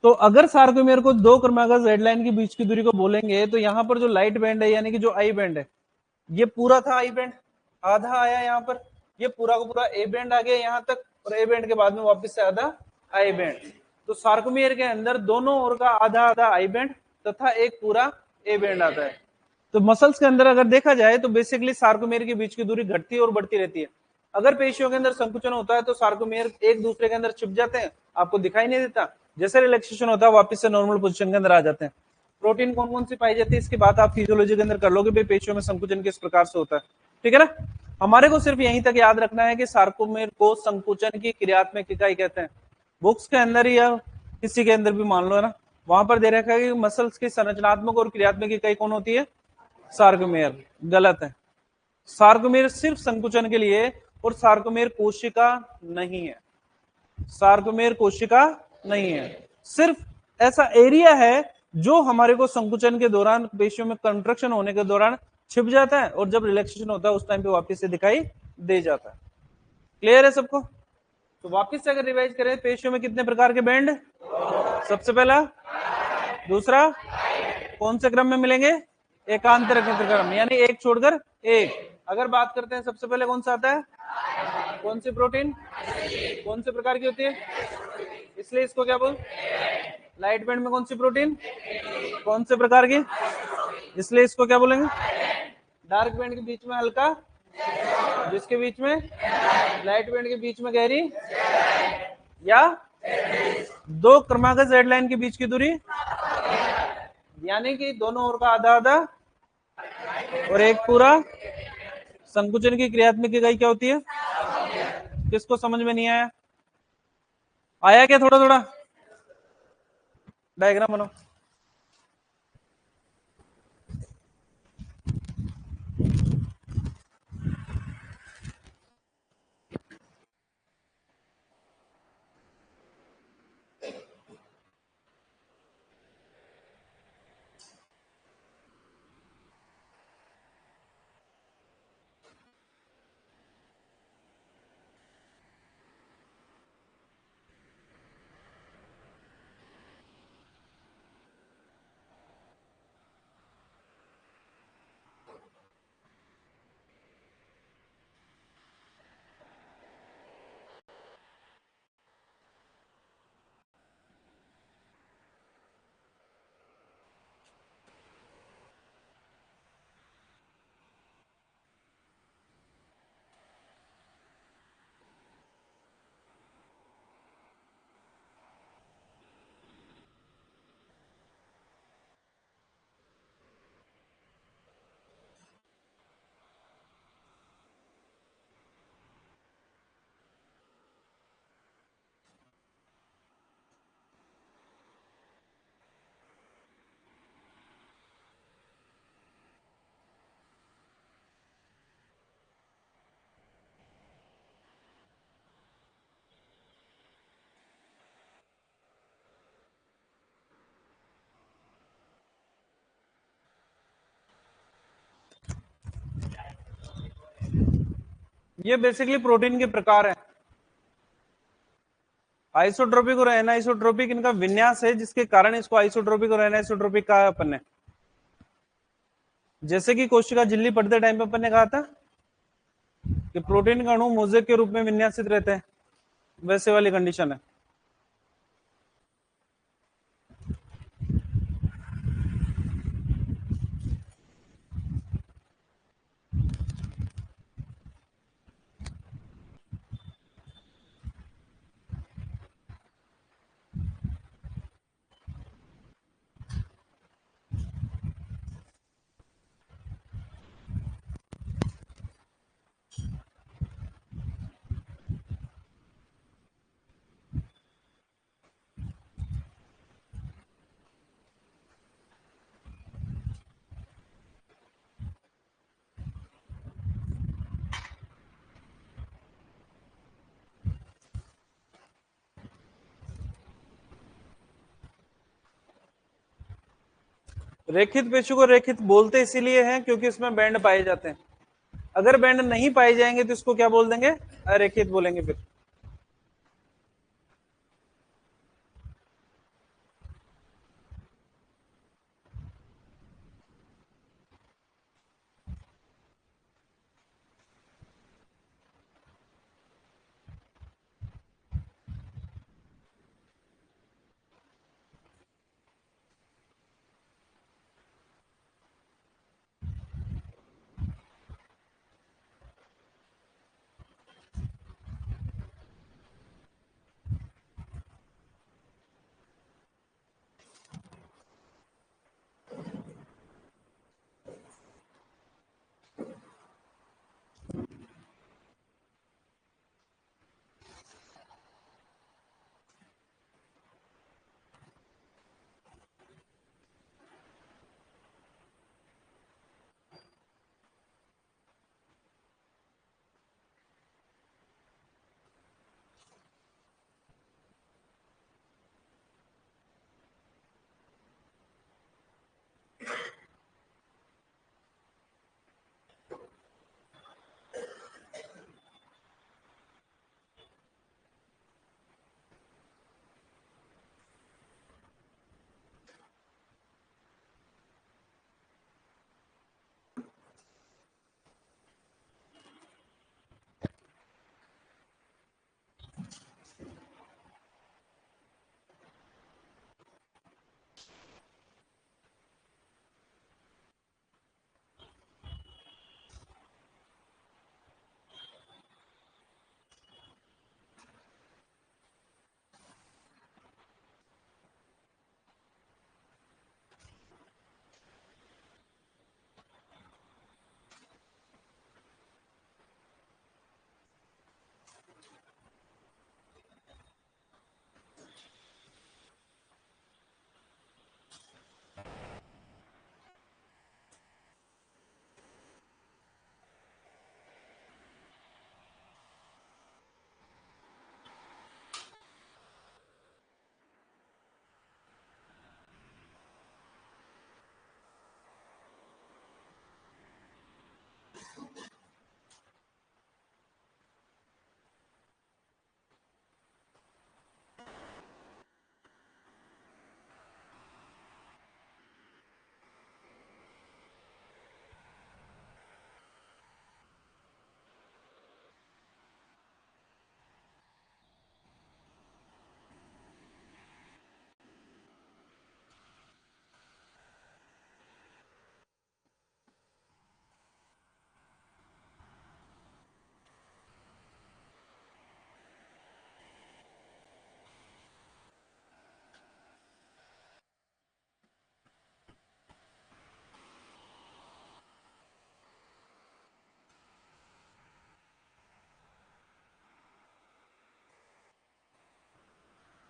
तो अगर सार्कोमियर को दो क्रमागत जेड लाइन के बीच की दूरी को बोलेंगे, तो यहाँ पर जो लाइट बैंड है यानी कि जो आई बैंड है, ये पूरा था आई बैंड, आधा आया यहाँ पर, ये पूरा का पूरा ए बैंड आ गया यहाँ तक, और ए बैंड के बाद में वापस से आधा आई बैंड। तो सार्कोमियर के अंदर दोनों ओर का आधा आधा आई बैंड तथा एक पूरा ए बैंड आता है। तो मसल्स के अंदर अगर देखा जाए तो बेसिकली सार्कोमियर के बीच की दूरी घटती और बढ़ती रहती है। अगर पेशियों के अंदर संकुचन होता है तो सार्कोमियर एक दूसरे के अंदर छिप जाते हैं, आपको दिखाई नहीं देता। जैसे रिलैक्सेशन होता है वापस से नॉर्मल पोजीशन के अंदर आ जाते हैं। प्रोटीन कौन कौन सी पाई जाती है इसकी बात आप फिजियोलॉजी के अंदर कर लोगे, भाई पेशियों में संकुचन किस प्रकार से होता है, ठीक है ना। हमारे को सिर्फ यहीं तक याद रखना है कि सार्कोमेर को संकुचन की क्रियात्मक इकाई कहते हैं। बुक्स के अंदर या किसी के अंदर भी मान लो ना, वहां पर दे रखा है कि मसल्स की संरचनात्मक और क्रियात्मक इकाई कौन होती है, सार्कोमेर। गलत है, सार्कोमेर सिर्फ संकुचन के लिए, और सार्कोमेर कोशिका नहीं है, सार्कोमेर कोशिका नहीं है, सिर्फ ऐसा एरिया है जो हमारे को संकुचन के दौरान पेशियों में कंट्रक्शन होने के दौरान छिप जाता है, और जब रिलैक्सेशन होता है उस टाइम पे वापस से दिखाई दे जाता है। क्लियर है सबको। तो वापस से अगर रिवाइज करें, पेशियों में कितने प्रकार के बैंड, सबसे पहला, दूसरा, कौन से क्रम में मिलेंगे, एकांतर क्रम, यानी एक छोड़कर एक। अगर बात करते हैं सबसे पहले कौन सा आता है, कौन सी प्रोटीन, कौन से प्रकार की होती है, इसलिए इसको क्या बोल, लाइट बैंड में कौन सी प्रोटीन, कौन से प्रकार की, इसलिए इसको क्या बोलेंगे, डार्क बैंड के बीच में हल्का, जिसके बीच में, लाइट बैंड के बीच में गहरी, या दो क्रमागत जेड लाइन के बीच की दूरी, यानी कि दोनों ओर का आधा आधा और एक पूरा। संकुचन की क्रियात्मक इकाई क्या होती है, किसको समझ में नहीं आया, आया क्या थोड़ा थोड़ा, डायग्राम बनाओ। ये बेसिकली प्रोटीन के प्रकार है। आइसोट्रोपिक और एनाइसोट्रोपिक इनका विन्यास है, जिसके कारण इसको आइसोट्रोपिक और एनाइसोट्रोपिक कहा अपन ने। जैसे कि कोशिका झिल्ली पढ़ते टाइम पे अपन ने कहा था कि प्रोटीन का अणु मोज़ेक के रूप में विन्यासित रहते हैं, वैसे वाली कंडीशन है। रेखित पेशी को रेखित बोलते इसीलिए हैं क्योंकि इसमें बैंड पाए जाते हैं। अगर बैंड नहीं पाए जाएंगे तो इसको क्या बोल देंगे? अरेखित बोलेंगे फिर।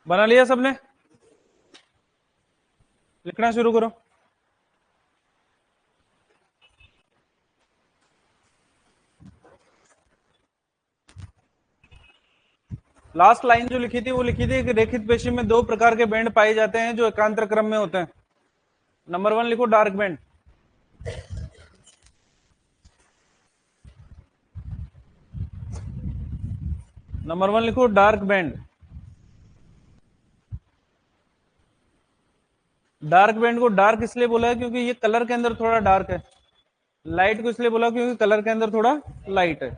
बना लिया सबने? लिखना शुरू करो। लास्ट लाइन जो लिखी थी वो लिखी थी कि रेखित पेशी में दो प्रकार के बैंड पाए जाते हैं जो एकांतर क्रम में होते हैं। नंबर 1 लिखो डार्क बैंड। नंबर 1 लिखो डार्क बैंड। डार्क बैंड को डार्क इसलिए बोला है क्योंकि ये कलर के अंदर थोड़ा डार्क है। लाइट को इसलिए बोला क्योंकि कलर के अंदर थोड़ा लाइट है।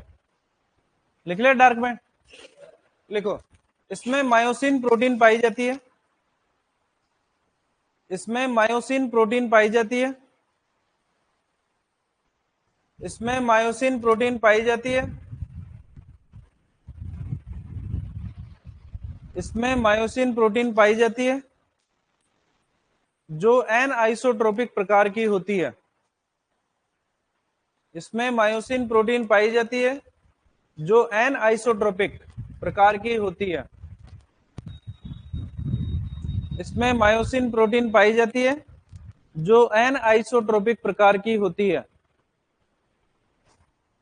लिख लिया डार्क बैंड? लिखो, इसमें मायोसिन प्रोटीन पाई जाती है। इसमें मायोसिन प्रोटीन पाई जाती है। इसमें मायोसिन प्रोटीन पाई जाती है। इसमें मायोसिन प्रोटीन पाई जाती है जो एन आइसोट्रोपिक प्रकार की होती है। इसमें मायोसिन प्रोटीन पाई जाती है जो एन आइसोट्रोपिक प्रकार की होती है। इसमें मायोसिन प्रोटीन पाई जाती है जो एन आइसोट्रोपिक प्रकार की होती है।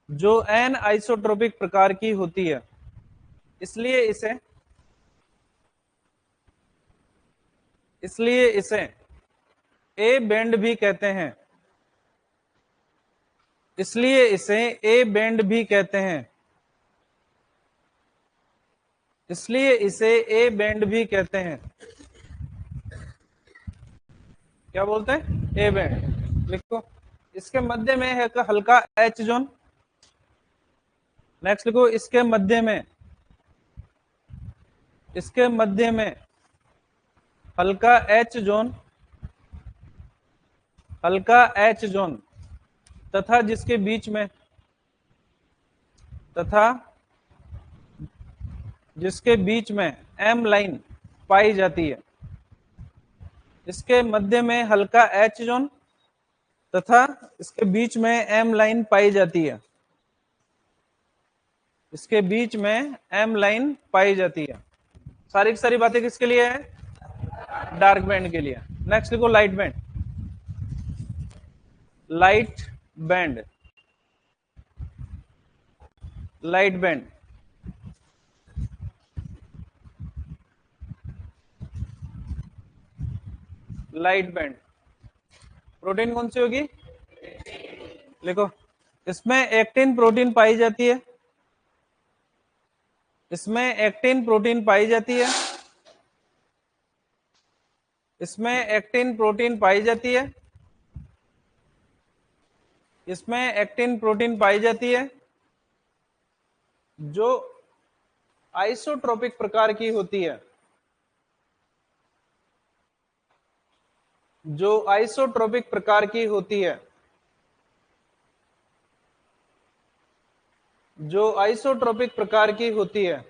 जो एन आइसोट्रोपिक प्रकार की होती है। इसलिए इसे ए बैंड भी कहते हैं। इसलिए इसे ए बैंड भी कहते हैं। इसलिए इसे ए बैंड भी कहते हैं। क्या बोलते हैं? A band. लिखो, इसके मध्य में है हल्का एच जोन। नेक्स्ट लिखो, इसके मध्य में हल्का एच जोन, हल्का एच जोन तथा जिसके बीच में एम लाइन पाई जाती है। इसके मध्य में हल्का एच जोन तथा इसके बीच में एम लाइन पाई जाती है। इसके बीच में एम लाइन पाई जाती है। सारी की सारी बातें किसके लिए है? डार्क बैंड के लिए। नेक्स्ट लिखो light band. Light band. Light band. Light band protein कौन सी होगी? लिखो, इसमें एक्टिन प्रोटीन पाई जाती है। इसमें एक्टिन प्रोटीन पाई जाती है। इसमें एक्टिन प्रोटीन पाई जाती है। इसमें एक्टिन प्रोटीन पाई जाती है जो आइसोट्रोपिक प्रकार की होती है। जो आइसोट्रोपिक प्रकार की होती है। जो आइसोट्रोपिक प्रकार की होती है।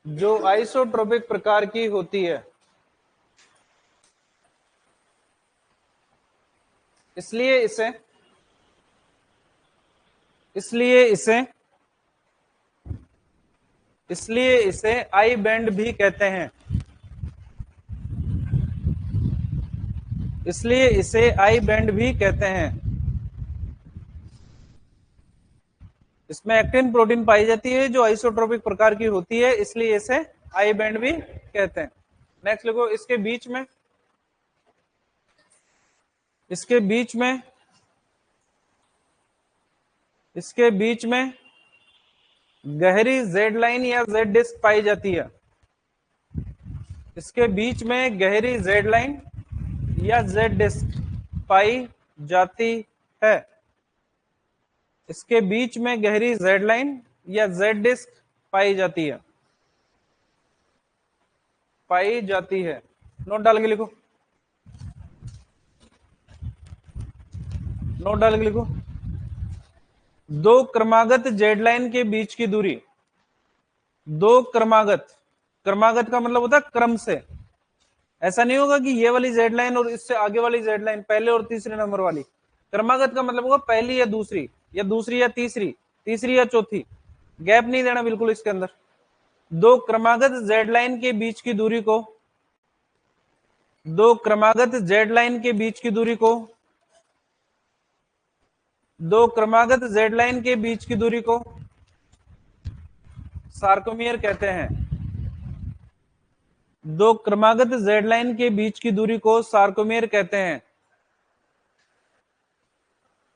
जो आइसोट्रोपिक प्रकार की होती है। इसलिए इसे आई बैंड भी कहते हैं। इसलिए इसे आई बैंड भी कहते हैं। इसमें एक्टिन प्रोटीन पाई जाती है जो आइसोट्रोपिक प्रकार की होती है, इसलिए इसे आई बैंड भी कहते हैं। नेक्स्ट लिखो, इसके बीच में गहरी जेड लाइन या जेड डिस्क पाई जाती है। इसके बीच में गहरी जेड लाइन या जेड डिस्क पाई जाती है। इसके बीच में गहरी जेड लाइन या जेड डिस्क पाई जाती है। नोट डाल के लिखो। दो क्रमागत जेड लाइन के बीच की दूरी। दो क्रमागत का मतलब होता है क्रम से। ऐसा नहीं होगा कि ये वाली जेड लाइन और इससे आगे वाली जेड लाइन, पहले और तीसरे नंबर वाली। क्रमागत का मतलब होगा पहली या दूसरी या तीसरी या चौथी। गैप नहीं देना बिल्कुल इसके अंदर। दो क्रमागत जेड लाइन के बीच की दूरी को, दो क्रमागत जेड लाइन के बीच की दूरी को, दो क्रमागत जेड लाइन के बीच की दूरी को सार्कोमियर कहते हैं। दो क्रमागत जेड लाइन के बीच की दूरी को सार्कोमियर कहते हैं।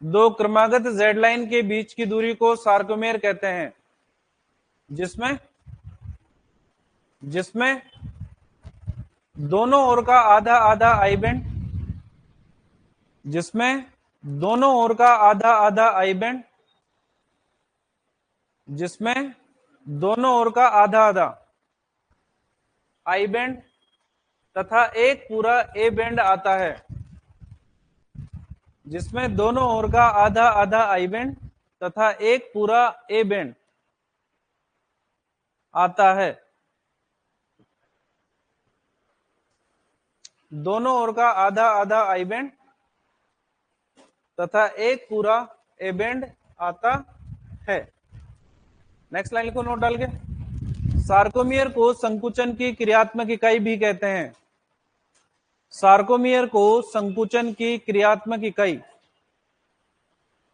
दो क्रमागत जेड लाइन के बीच की दूरी को सार्कोमेर कहते हैं, जिसमें जिसमें दोनों ओर का आधा आधा आई बैंड, जिसमें दोनों ओर का आधा आधा आई बैंड, जिसमें दोनों ओर का आधा आधा आई बैंड तथा एक पूरा ए बैंड आता है, जिसमें दोनों ओर का आधा आधा आई बैंड तथा एक पूरा ए बैंड आता है। दोनों ओर का आधा आधा आई बैंड तथा एक पूरा ए बैंड आता है। नेक्स्ट लाइन लिखो नोट डाल के। सार्कोमियर को संकुचन की क्रियात्मक इकाई भी कहते हैं। सार्कोमियर को संकुचन की क्रियात्मक इकाई,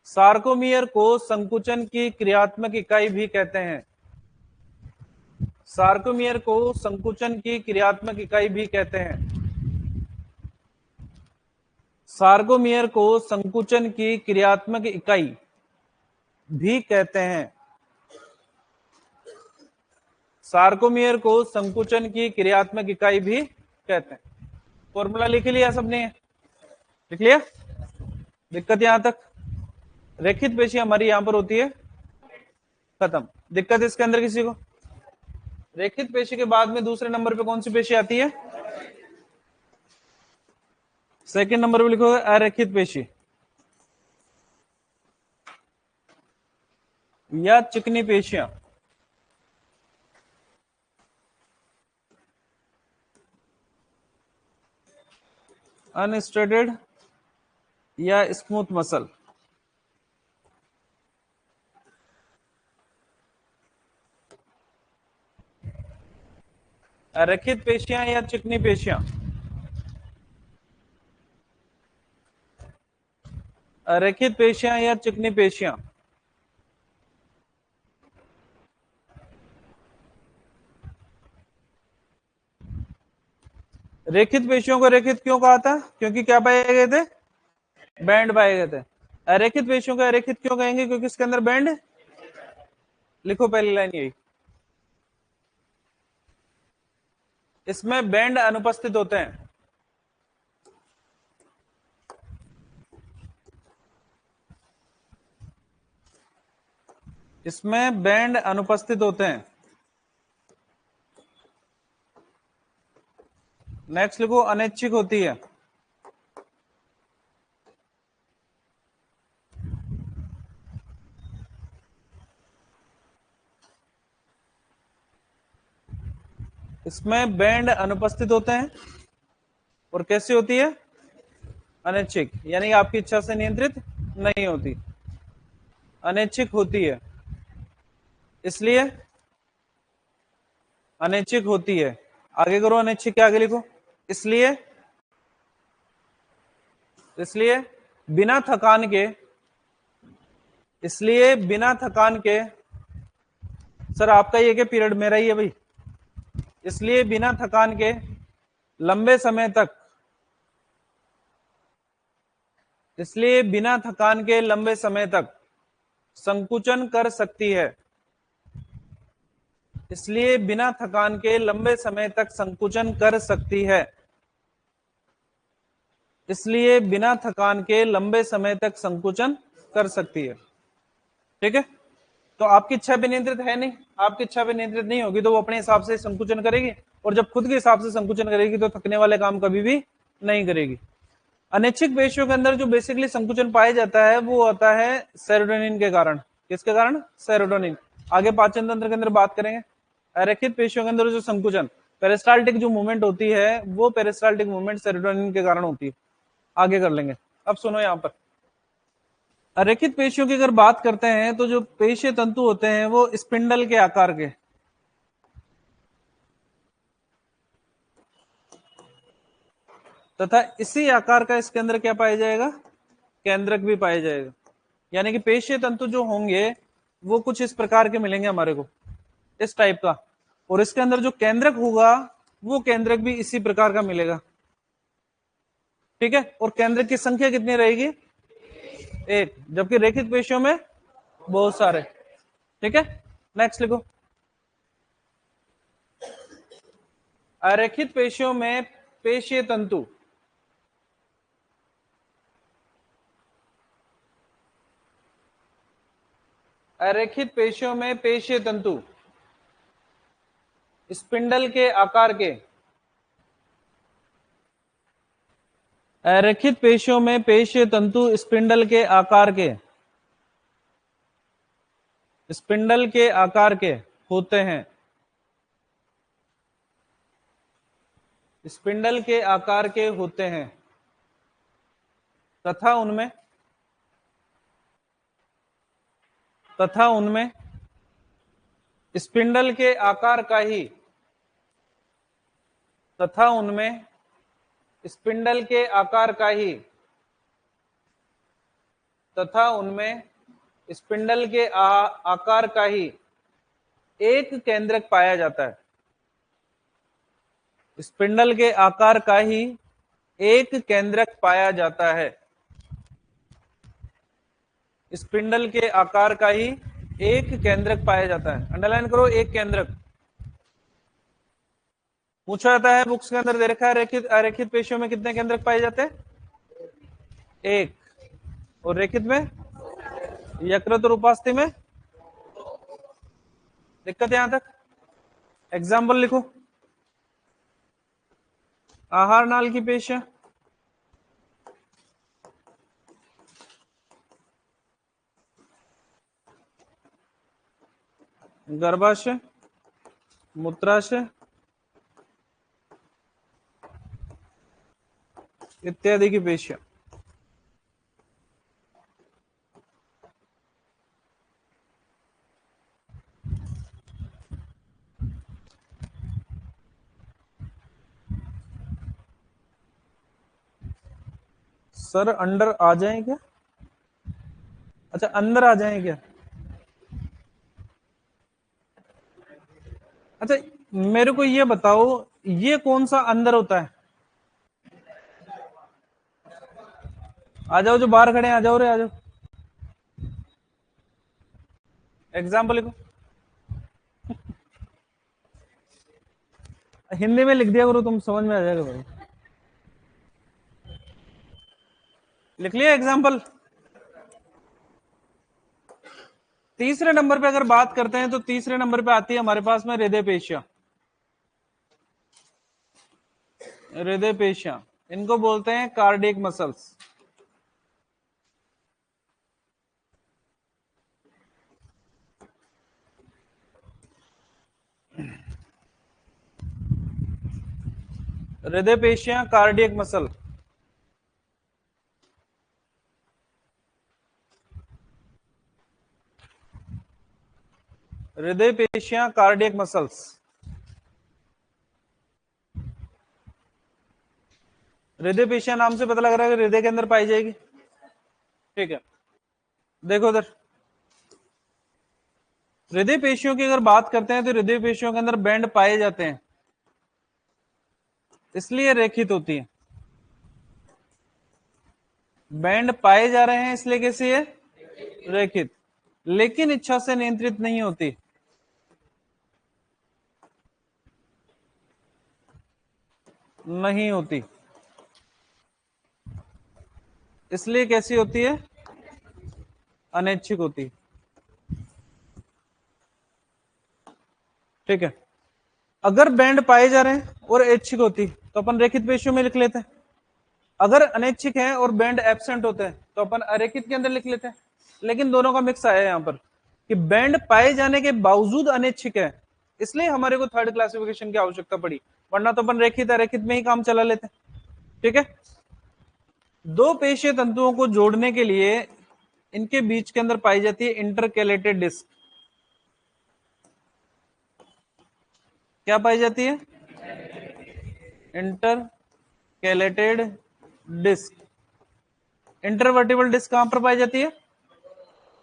सार्कोमियर को संकुचन की क्रियात्मक इकाई भी कहते हैं। सार्कोमियर को संकुचन की क्रियात्मक इकाई भी कहते हैं। सार्कोमियर को संकुचन की क्रियात्मक इकाई भी कहते हैं। सार्कोमियर को संकुचन की क्रियात्मक इकाई भी कहते हैं। फॉर्मूला लिख लिया सबने? लिख लिया? दिक्कत यहां तक? रेखित पेशी हमारी यहां पर होती है, खत्म। दिक्कत इसके अंदर किसी को? रेखित पेशी के बाद में दूसरे नंबर पे कौन सी पेशी आती है? सेकंड नंबर पे लिखोगे अरेखित पेशी या चिकनी पेशियां। अनस्ट्रेटेड या स्मूथ मसल। अरेखित पेशियां या चिकनी पेशियां। अरेखित पेशियां या चिकनी पेशियां। रेखित पेशियों को रेखित क्यों कहा था? क्योंकि क्या पाए गए थे? बैंड पाए गए थे। अरेखित पेशियों को अरेखित क्यों कहेंगे? क्योंकि इसके अंदर बैंड, लिखो पहली लाइन यही, इसमें बैंड अनुपस्थित होते हैं। इसमें बैंड अनुपस्थित होते हैं। नेक्स्ट लिखो अनैच्छिक होती है। इसमें बैंड अनुपस्थित होते हैं और कैसे होती है? अनैच्छिक, यानी आपकी इच्छा से नियंत्रित नहीं होती, अनैच्छिक होती है। इसलिए अनैच्छिक होती है। आगे करो, अनैच्छिक के आगे लिखो। इसलिए इसलिए बिना थकान के, इसलिए बिना थकान के, सर आपका ये क्या पीरियड? मेरा ही है भाई। इसलिए बिना थकान के लंबे समय तक, इसलिए बिना थकान के लंबे समय तक संकुचन कर सकती है। इसलिए बिना थकान के लंबे समय तक संकुचन कर सकती है। इसलिए बिना थकान के लंबे समय तक संकुचन कर सकती है। ठीक है? तो आपकी इच्छा पे नियंत्रित है नहीं, आपकी इच्छा पे नियंत्रित नहीं होगी तो वो अपने हिसाब से संकुचन करेगी, और जब खुद के हिसाब से संकुचन करेगी तो थकने वाले काम कभी भी नहीं करेगी। अनैच्छिक पेशियों के अंदर जो बेसिकली संकुचन पाया जाता है वो आता है सेरोटोनिन के कारण। किसके कारण? सेरोटोनिन। आगे पाचन तंत्र के अंदर बात करेंगे। अरेखित पेशियों के अंदर जो संकुचन, पेरिस्टाल्टिक जो मूवमेंट होती है वो पेरिस्टाल्टिक मूवमेंट सेरोटोनिन के कारण होती है। आगे कर लेंगे। अब सुनो यहां पर, अरेखित पेशियों की अगर बात करते हैं तो जो पेशीय तंतु होते हैं वो स्पिंडल के आकार के, तथा इसी आकार का इसके अंदर क्या पाया जाएगा, केंद्रक भी पाया जाएगा। यानी कि पेशीय तंतु जो होंगे वो कुछ इस प्रकार के मिलेंगे हमारे को, इस टाइप का, और इसके अंदर जो केंद्रक होगा वो केंद्रक भी इसी प्रकार का मिलेगा। ठीक है, और केंद्रक की संख्या कितनी रहेगी, एक, जबकि रेखित पेशियों में बहुत सारे। ठीक है, नेक्स्ट लिखो। अरेखित पेशियों में पेशीय तंतु अरेखित पेशियों में पेशीय तंतु स्पिंडल के आकार के, अरेखित पेशियों में पेशीय तंतु स्पिंडल के आकार के, स्पिंडल के आकार के होते हैं, स्पिंडल के आकार के होते हैं, तथा उनमें स्पिंडल के आकार का ही तथा उनमें स्पिंडल के आकार का ही तथा उनमें स्पिंडल के आकार का ही एक केंद्रक पाया जाता है। स्पिंडल के आकार का ही एक केंद्रक पाया जाता है। स्पिंडल के आकार का ही एक केंद्रक पाया जाता है। अंडरलाइन करो, एक केंद्रक पूछा जाता है बुक्स के अंदर, दे रखा है रेखित अरेखित पेशियों में कितने केंद्रक पाए जाते हैं, एक, और रेखित में, यकृत और उपास्थि में, दिक्कत यहां तक। एग्जाम्पल लिखो, आहार नाल की पेशियां, गर्भाशय, मूत्राशय इत्यादि की पेशियां। सर अंडर आ जाए क्या, अच्छा अंदर आ जाए क्या, अच्छा मेरे को ये बताओ ये कौन सा अंदर होता है, आ जाओ जो बाहर खड़े हैं, आ जाओ रे, आ जाओ। एग्जाम्पल लिखो, हिंदी में लिख दिया करो, तुम समझ में आ जाएगा भाई। लिख लिया एग्जाम्पल। तीसरे नंबर पे अगर बात करते हैं तो तीसरे नंबर पे आती है हमारे पास में हृदय पेशियां। हृदय पेशियां इनको बोलते हैं कार्डियक मसल्स। हृदय पेशियां कार्डियक मसल, हृदय पेशियां कार्डियक मसल्स। हृदय पेशियां नाम से पता लग रहा है कि हृदय के अंदर पाई जाएगी। ठीक है, देखो उधर, हृदय पेशियों की अगर बात करते हैं तो हृदय पेशियों के अंदर बैंड पाए जाते हैं, इसलिए रेखित होती है। बैंड पाए जा रहे हैं इसलिए कैसी है, रेखित, लेकिन इच्छा से नियंत्रित नहीं होती। नहीं होती, इसलिए कैसी होती है, अनैच्छिक होती। ठीक है, अगर बैंड पाए जा रहे हैं और ऐच्छिक होती तो अपन रेखित पेशियों में लिख लेते हैं, अगर अनैच्छिक है और बैंड एब्सेंट होते हैं तो अपन अरेखित के अंदर लिख लेते हैं। लेकिन दोनों का मिक्स आया है यहां पर कि बैंड पाए जाने के बावजूद अनैच्छिक है, इसलिए हमारे को थर्ड क्लासिफिकेशन की आवश्यकता पड़ी, वरना तो अपन रेखित अरेखित में ही काम चला लेते हैं। ठीक है, दो पेशीय तंतुओं को जोड़ने के लिए इनके बीच के अंदर पाई जाती है इंटरकैलेटेड डिस्क। क्या पाई जाती है? Intercalated disc. इंटरवर्टिबल डिस्क कहां पर पाई जाती है?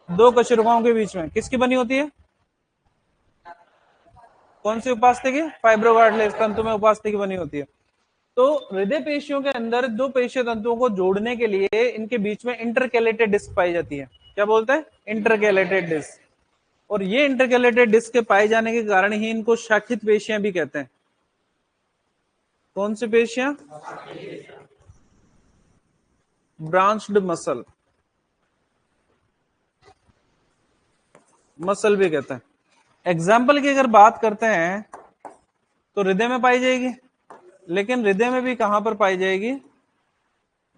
दो कशेरुकाओं के बीच में। किसकी बनी होती है? कौन सी उपास्थि की? फाइब्रोकार्टिलेज तंतु में उपास्थि की बनी होती है। तो हृदय पेशियों के अंदर दो पेशीय तंतुओं को जोड़ने के लिए इनके बीच में इंटरकैलेटेड डिस्क पाई जाती है। क्या बोलते हैं? Intercalated disc. और ये इंटरकैलेटेड डिस्क के पाए जाने के कारण ही इनको शाखित पेशियां भी कहते हैं। कौन सी पेशियां? Branched muscle. मसल भी कहते हैं। एग्जाम्पल की अगर बात करते हैं तो हृदय में पाई जाएगी, लेकिन हृदय में भी कहां पर पाई जाएगी?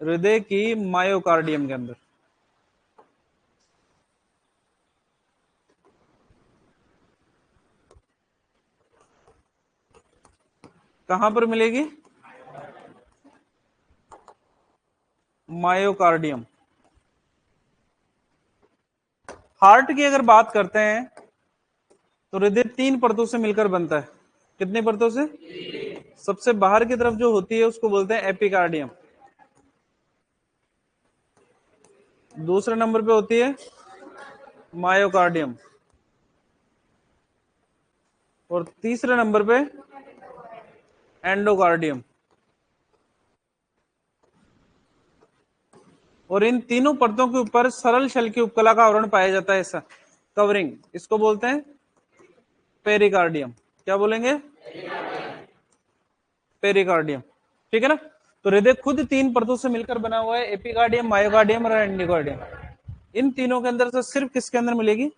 हृदय की मायोकार्डियम के अंदर। कहां पर मिलेगी? मायोकार्डियम। हार्ट की अगर बात करते हैं तो हृदय 3 परतों से मिलकर बनता है। कितनी परतों से? सबसे बाहर की तरफ जो होती है उसको बोलते हैं एपिकार्डियम। दूसरे नंबर पे होती है मायोकार्डियम, और तीसरे नंबर पे एंडोकार्डियम। और इन तीनों परतों के ऊपर सरल शल की उपकला का आवरण पाया जाता है, ऐसा कवरिंग। इसको बोलते हैं पेरिकार्डियम। क्या बोलेंगे? पेरिकार्डियम। ठीक है ना? तो हृदय खुद 3 परतों से मिलकर बना हुआ है, एपिकार्डियम, मायोकार्डियम और एंडोकार्डियम। इन तीनों के अंदर से सिर्फ किसके अंदर मिलेगी?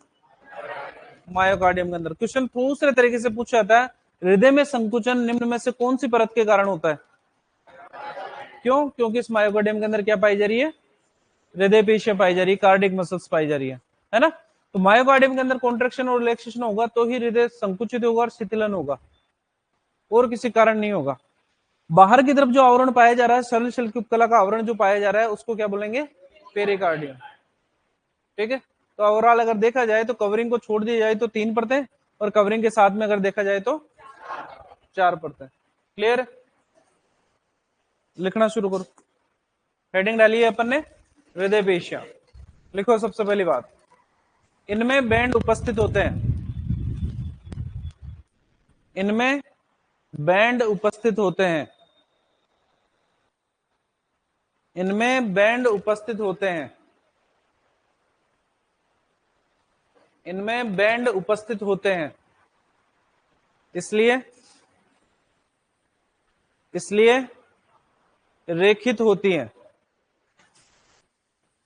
मायोकार्डियम के अंदर। क्वेश्चन दूसरे तरीके से पूछा जाता है, हृदय में संकुचन निम्न में से कौन सी परत के कारण होता है? क्यों? क्योंकि इस मायोकार्डियम के अंदर क्या पाई जा रही है? हृदय पेशियां पाई जा रही है, कार्डिक मसल्स पाई जा रही है ना? तो मायोकार्डियम के अंदर कॉन्ट्रेक्शन और रिलैक्सेशन होगा तो ही हृदय संकुचित होगा और शिथिलन होगा, और किसी कारण नहीं होगा। बाहर की तरफ जो आवरण पाया जा रहा है, सरल शल की उपकला का आवरण जो पाया जा रहा है, उसको क्या बोलेंगे? पेरिकार्डियम। ठीक है? तो ओवरऑल अगर देखा जाए तो कवरिंग को छोड़ दी जाए तो 3 परतें, और कवरिंग के साथ में अगर देखा जाए तो 4 परतें। क्लियर? लिखना शुरू करो। हेडिंग डाली है अपन ने, हृदय पेशियां। लिखो सबसे पहली बात, इनमें बैंड उपस्थित होते हैं। इनमें बैंड उपस्थित होते हैं। इनमें बैंड उपस्थित होते हैं। इनमें बैंड उपस्थित होते हैं। इसलिए इसलिए रेखित होती हैं।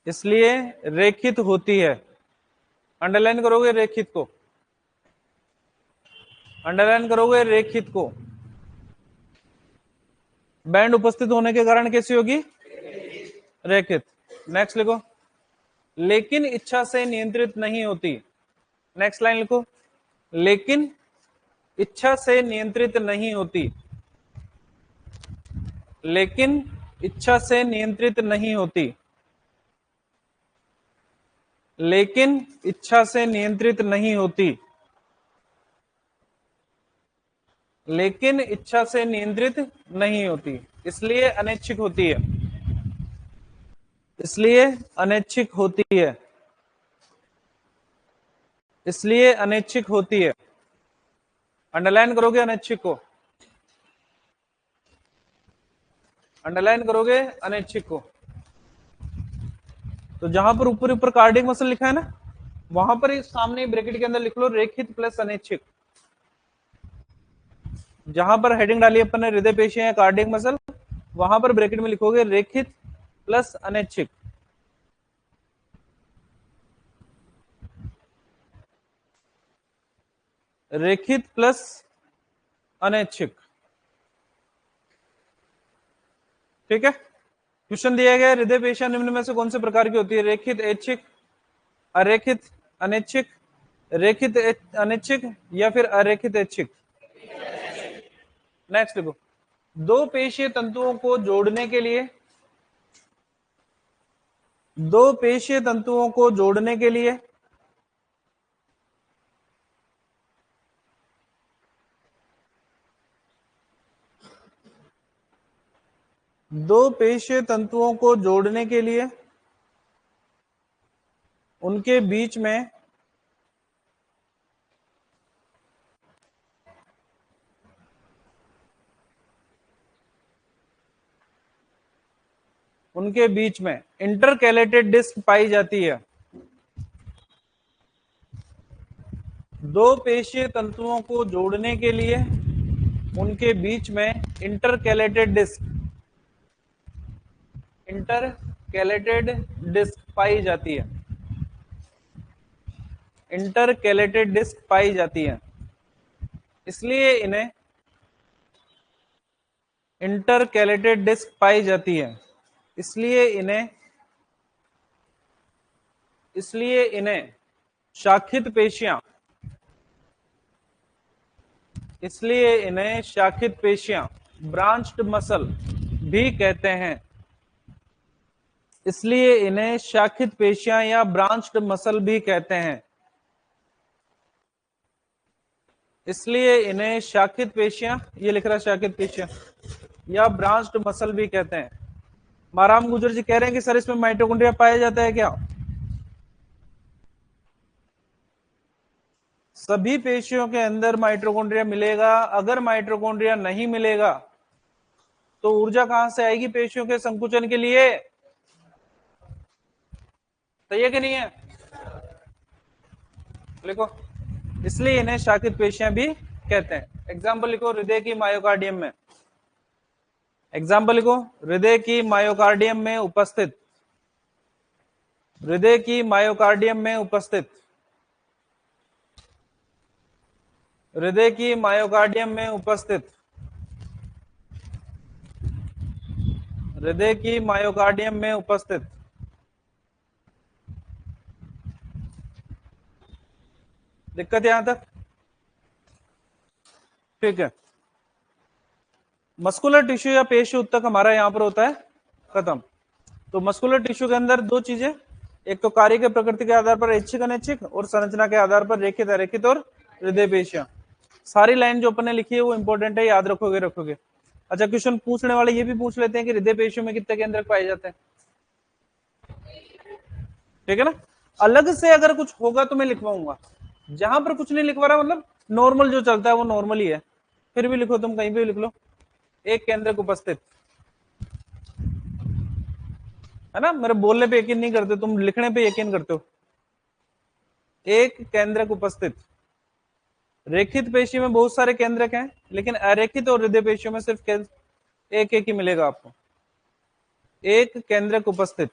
इसलिए रेखित होती है। अंडरलाइन करोगे रेखित को? अंडरलाइन करोगे रेखित को? बैंड उपस्थित होने के कारण कैसी होगी? रेखित। नेक्स्ट लिखो, लेकिन इच्छा से नियंत्रित नहीं होती। नेक्स्ट लाइन लिखो, लेकिन इच्छा से नियंत्रित नहीं होती। लेकिन इच्छा से नियंत्रित नहीं होती। लेकिन इच्छा से नियंत्रित नहीं होती। लेकिन इच्छा से नियंत्रित नहीं होती, इसलिए अनैच्छिक होती है। इसलिए अनैच्छिक होती है। इसलिए अनैच्छिक होती है। अंडरलाइन करोगे अनैच्छिक को? अंडरलाइन करोगे अनैच्छिक को? तो जहां पर ऊपर ऊपर कार्डिक मसल लिखा है ना, वहां पर इस सामने ब्रैकेट के अंदर लिख लो रेखित प्लस अनैच्छिक। जहां पर हेडिंग डाली अपन ने हृदय पेशियां या कार्डिक मसल, वहां पर ब्रैकेट में लिखोगे रेखित प्लस अनैच्छिक। रेखित प्लस अनैच्छिक। ठीक है? क्वेश्चन दिया गया, हृदय पेशियां निम्न में से कौन से प्रकार की होती है? रेखित, ऐच्छिक, अरेखित, अनैच्छिक, रेखित अनैच्छिक, या फिर अरेखित ऐच्छिक? नेक्स्ट देखो, दो पेशीय तंतुओं को जोड़ने के लिए दो पेशीय तंतुओं को जोड़ने के लिए दो पेशीय तंतुओं को जोड़ने के लिए उनके बीच में इंटरकैलेटेड डिस्क पाई जाती है। दो पेशीय तंतुओं को जोड़ने के लिए उनके बीच में इंटरकैलेटेड डिस्क पाई जाती है। इंटरकैलेटेड डिस्क पाई जाती है, इसलिए इन्हें इंटरकैलेटेड डिस्क पाई जाती है, इसलिए इन्हें शाखित पेशियां ब्रांच्ड मसल भी कहते हैं। इसलिए इन्हें शाखित पेशियां या ब्रांच्ड मसल भी कहते हैं। इसलिए इन्हें शाखित पेशियां, ये लिख रहा शाखित पेशियां या ब्रांच्ड मसल भी कहते हैं। माराम गुजर जी कह रहे हैं कि सर इसमें माइटोकॉन्ड्रिया पाया जाता है क्या? सभी पेशियों के अंदर माइटोकॉन्ड्रिया मिलेगा। अगर माइटोकॉन्ड्रिया नहीं मिलेगा तो ऊर्जा कहां से आएगी पेशियों के संकुचन के लिए? सही है कि नहीं है? लिखो, इसलिए इन्हें शाखित पेशियां भी कहते हैं। एग्जाम्पल लिखो, हृदय की मायोकार्डियम में। एग्जाम्पल लिखो, हृदय की मायोकार्डियम में उपस्थित हृदय की मायोकार्डियम में उपस्थित हृदय की मायोकार्डियम में उपस्थित हृदय की मायोकार्डियम में उपस्थित दिक्कत यहां तक? ठीक है। मस्कुलर टिश्यू या पेशी उत्तक हमारा यहां पर होता है खत्म। तो मस्कुलर टिश्यू के अंदर दो चीजें, एक तो कार्य के प्रकृति के आधार पर ऐच्छिक अनैच्छिक, और संरचना के आधार पर रेखित अरेखित और हृदय पेशियां। सारी लाइन जो अपन ने लिखी है वो इंपॉर्टेंट है, याद रखोगे। अच्छा, क्वेश्चन पूछने वाले ये भी पूछ लेते हैं कि हृदय पेशियों में कितने केंद्रक पाए जाते हैं। ठीक है ना? अलग से अगर कुछ होगा तो मैं लिखवाऊंगा। जहां पर कुछ नहीं लिखवा रहा, मतलब नॉर्मल जो चलता है वो नॉर्मल ही है, फिर भी लिखो, तुम कहीं भी लिख लो। एक केंद्रक उपस्थित है ना, मेरे बोलने पे यकीन नहीं करते, तुम लिखने पे यकीन करते हो। एक केंद्रक उपस्थित। रेखित पेशी में बहुत सारे केंद्रक हैं, लेकिन अरेखित और हृदय पेशियों में सिर्फ एक एक ही मिलेगा आपको। एक केंद्रक उपस्थित।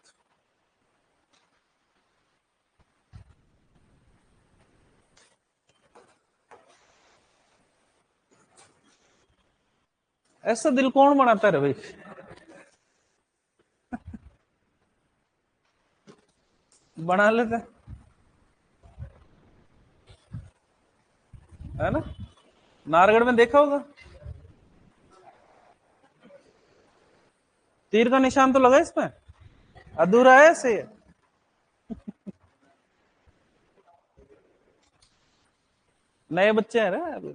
ऐसा दिल कौन बनाता है भाई? बना लेते है ना। नारगढ़ में देखा होगा, तीर का निशान तो लगा इसमें, अधूरा है ऐसे। नए बच्चे हैं ना अभी।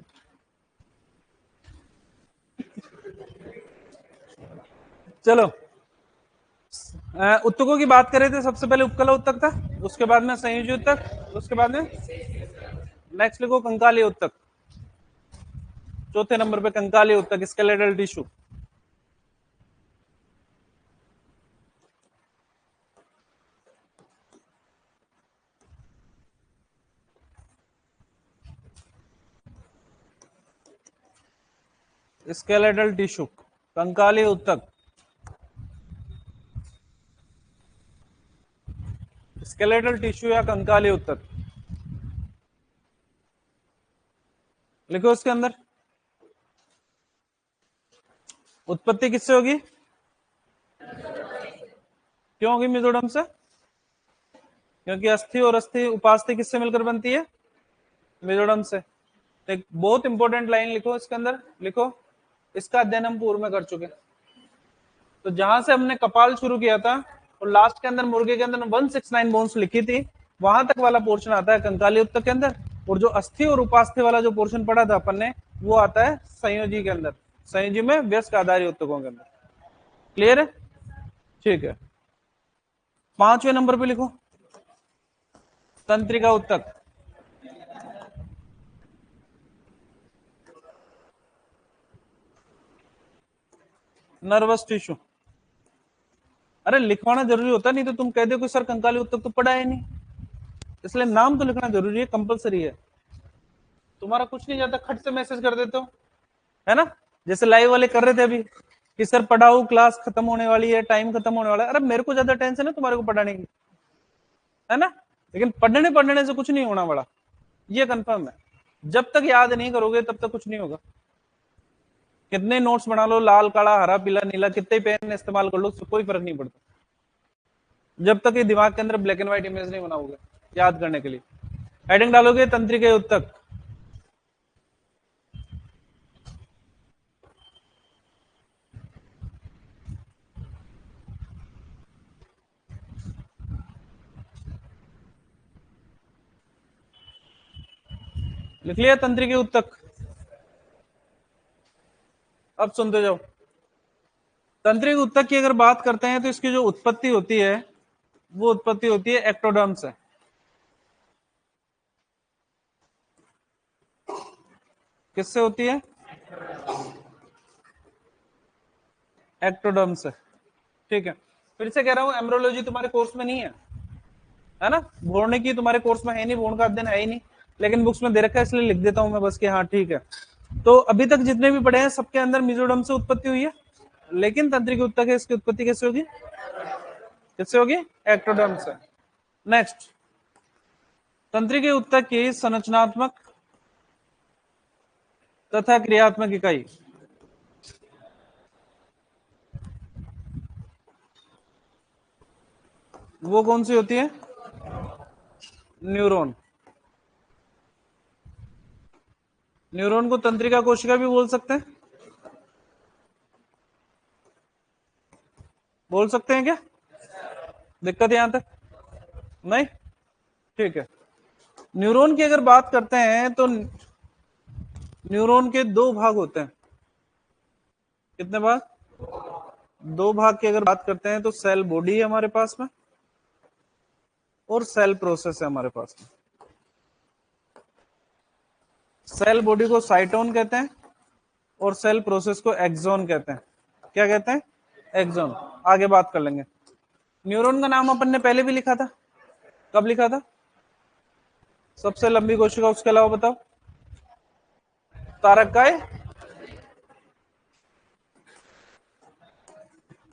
चलो, उत्तकों की बात करें तो सबसे पहले उपकला उत्तक था, उसके बाद में संयोजी उत्तक, उसके बाद में नेक्स्ट लिखो कंकाली उत्तक। चौथे नंबर पे कंकाली उत्तक, स्केलेटल टिश्यू। स्केलेटल टिश्यू, कंकाली उत्तक। स्केलेटल टिश्यू या कंकाली उत्तक लिखो। उसके अंदर उत्पत्ति किससे होगी? क्यों होगी मेसोडर्म से? क्योंकि अस्थि और अस्थि उपास्थि किससे मिलकर बनती है? मेसोडर्म से। एक बहुत इंपॉर्टेंट लाइन लिखो इसके अंदर, लिखो, इसका अध्ययन हम पूर्व में कर चुके। तो जहां से हमने कपाल शुरू किया था, और लास्ट के अंदर मुर्गे के अंदर 169 बोन्स लिखी थी, वहां तक वाला पोर्शन आता है कंकाली उत्तक के अंदर, और जो अस्थि और उपास्थि वाला जो पोर्शन पढ़ा था अपन ने वो आता है संयोजी के अंदर, संयोजी में वयस्क आधारी उत्तकों के अंदर। क्लियर है? ठीक है। 5वें नंबर पे लिखो तंत्रिका उत्तक। Nervous tissue. अरे लिखवाना जरूरी होता नहीं तो तुम कह दो कि सर कंकाली उत्तक तो पढ़ा है नहीं, इसलिए नाम तो लिखना जरूरी है, कंपलसरी है। तुम्हारा कुछ नहीं जाता, खट से मैसेज कर देते हो, है ना? जैसे लाइव वाले कर रहे थे अभी कि सर पढ़ाओ, क्लास खत्म होने वाली है, टाइम खत्म होने वाला है। अरे मेरे को ज्यादा टेंशन है तुम्हारे को पढ़ाने की, है ना? लेकिन पढ़ने से कुछ नहीं होना बड़ा, ये कंफर्म है। जब तक याद नहीं करोगे तब तक कुछ नहीं होगा। कितने नोट्स बना लो, लाल काला हरा पीला नीला, कितने पेन इस्तेमाल कर लो, कोई फर्क नहीं पड़ता जब तक ये दिमाग के अंदर ब्लैक एंड व्हाइट इमेज नहीं बनाओगे याद करने के लिए। हेडिंग डालोगे तंत्रिका उत्तक। लिख लिया तंत्रिका उत्तक? अब सुनते जाओ। तंत्रिका उत्तक की अगर बात करते हैं तो इसकी जो उत्पत्ति होती है वो उत्पत्ति होती है एक्टोडर्म से। किससे होती है? एक्टोडर्म से। ठीक है, फिर से कह रहा हूं एम्ब्रोलॉजी तुम्हारे कोर्स में नहीं है ना? भोरने की तुम्हारे कोर्स में है नहीं, भोरन का अध्ययन है ही नहीं, लेकिन बुक्स में दे रखा है इसलिए लिख देता हूं मैं बस कि हाँ ठीक है। तो अभी तक जितने भी पढ़े हैं सबके अंदर मिजोडम से उत्पत्ति हुई है, लेकिन तंत्रिका उत्तक है, इसकी उत्पत्ति कैसे होगी? किससे होगी? एक्टोडर्म से। नेक्स्ट, तंत्रिका उत्तक की संरचनात्मक तथा क्रियात्मक इकाई। वो कौन सी होती है? न्यूरॉन। न्यूरॉन को तंत्रिका कोशिका भी बोल सकते हैं, बोल सकते हैं क्या? दिक्कत यहां तक नहीं? ठीक है। न्यूरॉन की अगर बात करते हैं तो न्यूरॉन के दो भाग होते हैं। कितने भाग? दो भाग की अगर बात करते हैं तो सेल बॉडी है हमारे पास में और सेल प्रोसेस है हमारे पास में। सेल बॉडी को साइटोन कहते हैं और सेल प्रोसेस को एक्सोन कहते हैं। क्या कहते हैं? एक्सोन। आगे बात कर लेंगे। न्यूरॉन का नाम अपन ने पहले भी लिखा था। कब लिखा था? सबसे लंबी कोशिका उसके अलावा बताओ। तारककाय।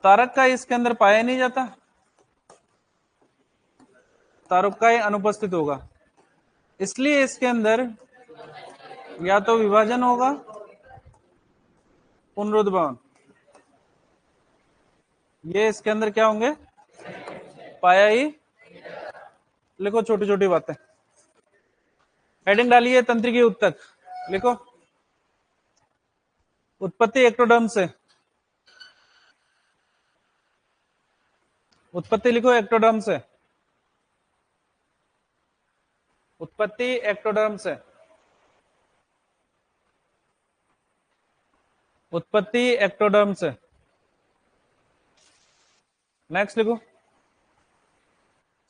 तारककाय इसके अंदर पाया नहीं जाता, तारककाय अनुपस्थित होगा, इसलिए इसके अंदर या तो विभाजन होगा, पुनरुद्भवन, ये इसके अंदर क्या होंगे? पाया ही। लिखो छोटी छोटी बातें। हेडिंग डालिए तंत्रिका उत्तक। लिखो उत्पत्ति एक्टोडर्म से। उत्पत्ति लिखो एक्टोडर्म से। उत्पत्ति एक्टोडर्म से। उत्पत्ति एक्टोडर्म से। नेक्स्ट लिखो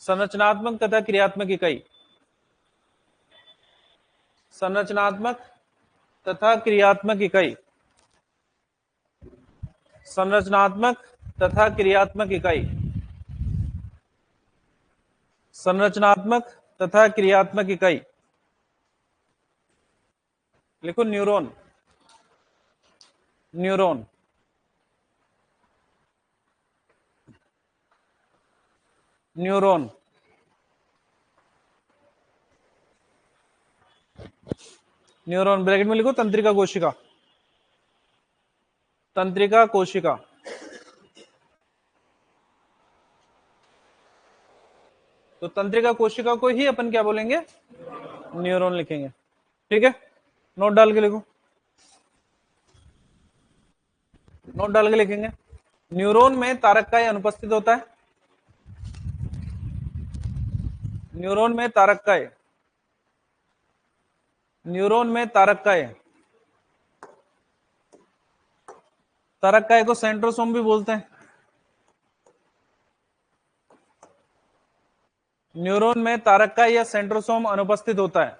संरचनात्मक तथा क्रियात्मक इकाई। संरचनात्मक तथा क्रियात्मक इकाई। संरचनात्मक तथा क्रियात्मक इकाई। संरचनात्मक तथा क्रियात्मक इकाई। लिखो neuron. Neuron. Neuron. Neuron bracket में लिखो तंत्रिका कोशिका। तंत्रिका कोशिका। तो तंत्रिका कोशिका को ही अपन क्या बोलेंगे? न्यूरॉन लिखेंगे। ठीक है, नोट डाल के लिखो, नोट डाल के लिखेंगे। न्यूरॉन में तारककाय अनुपस्थित होता है, न्यूरॉन में तारककाय, न्यूरॉन में तारककाय, तारककाय को सेंट्रोसोम भी बोलते हैं। न्यूरॉन में तारककाय या सेंट्रोसोम अनुपस्थित होता है।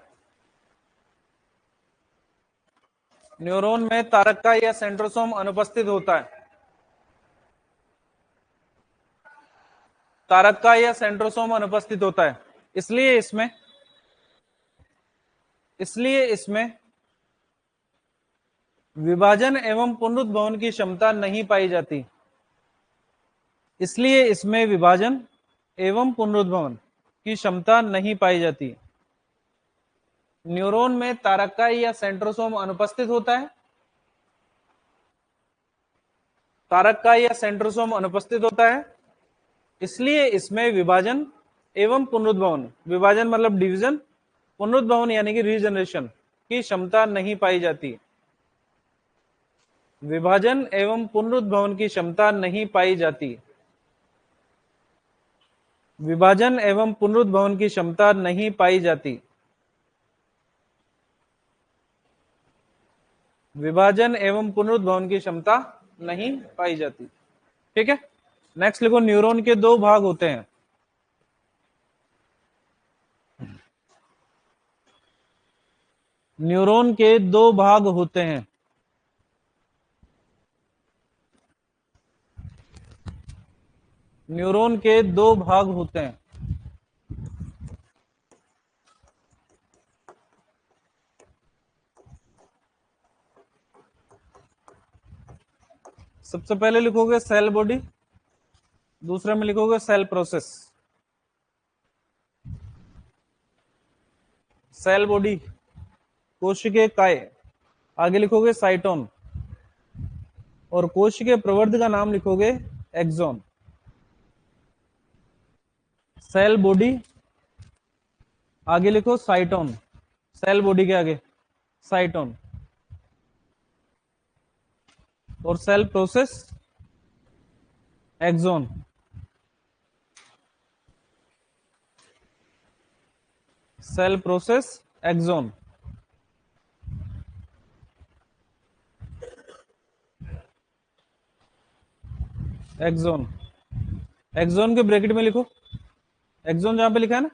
न्यूरॉन में तारककाय या सेंट्रोसोम अनुपस्थित होता है। तारककाय या सेंट्रोसोम अनुपस्थित होता है, इसलिए इसमें विभाजन एवं पुनरुद्भवन की क्षमता नहीं पाई जाती। इसलिए इसमें विभाजन एवं पुनरुद्भवन की क्षमता नहीं पाई जाती। न्यूरॉन में तारककाय या सेंट्रोसोम अनुपस्थित होता है। तारककाय या सेंट्रोसोम अनुपस्थित होता है, इसलिए इसमें विभाजन एवं पुनरुद्भवन, विभाजन मतलब डिवीजन, पुनरुद्भवन यानी कि रीजनरेशन की क्षमता नहीं पाई जाती। विभाजन एवं पुनरुद्भवन की क्षमता नहीं पाई जाती। विभाजन एवं पुनरुद्भवन की क्षमता नहीं पाई जाती। विभाजन एवं पुनरुद्भवन की क्षमता नहीं पाई जाती। ठीक है, नेक्स्ट लिखो, न्यूरॉन के दो भाग होते हैं। न्यूरॉन के दो भाग होते हैं। न्यूरॉन के दो भाग होते हैं। सबसे पहले लिखोगे सेल बॉडी, दूसरे में लिखोगे सेल प्रोसेस। सेल बॉडी कोशिकीय काय, आगे लिखोगे साइटोन, और कोशिकीय प्रवर्ध का नाम लिखोगे एक्सॉन। सेल बॉडी आगे लिखो साइटोन, सेल बॉडी के आगे साइटोन, और cell process axon. Cell process axon. Axon, axon के ब्रैकेट में लिखो, एक्सॉन जहां पे लिखा है ना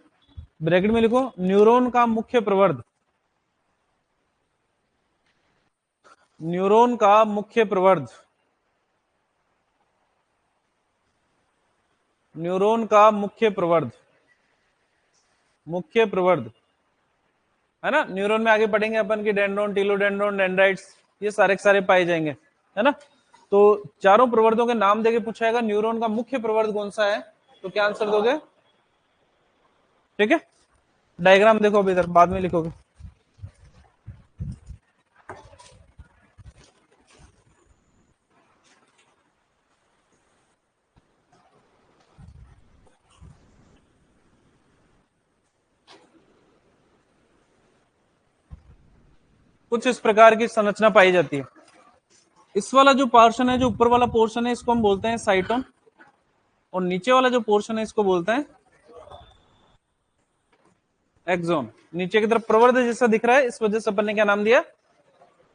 ब्रैकेट में लिखो न्यूरॉन का मुख्य प्रवर्ध। न्यूरॉन का मुख्य प्रवर्ध, न्यूरॉन का मुख्य प्रवर्ध, मुख्य प्रवर्ध है ना। न्यूरॉन में आगे पढ़ेंगे अपन की डेंड्रोन, टीलोडेंड्रोन, डेंड्राइट्स, ये सारे के सारे पाए जाएंगे, है ना। तो चारों प्रवर्धों के नाम देके पूछाएगा न्यूरॉन का मुख्य प्रवर्ध कौन सा है, तो क्या आंसर दोगे? ठीक है, डायग्राम देखो अभी इधर, बाद में लिखोगे। कुछ इस प्रकार की संरचना पाई जाती है। इस वाला जो पोर्शन है, जो ऊपर वाला पोर्शन है, इसको हम बोलते हैं साइटोन, और नीचे वाला जो पोर्शन है इसको बोलते हैं एक्सॉन। नीचे की तरफ प्रवर्ध जैसा दिख रहा है, इस वजह से अपन ने क्या नाम दिया?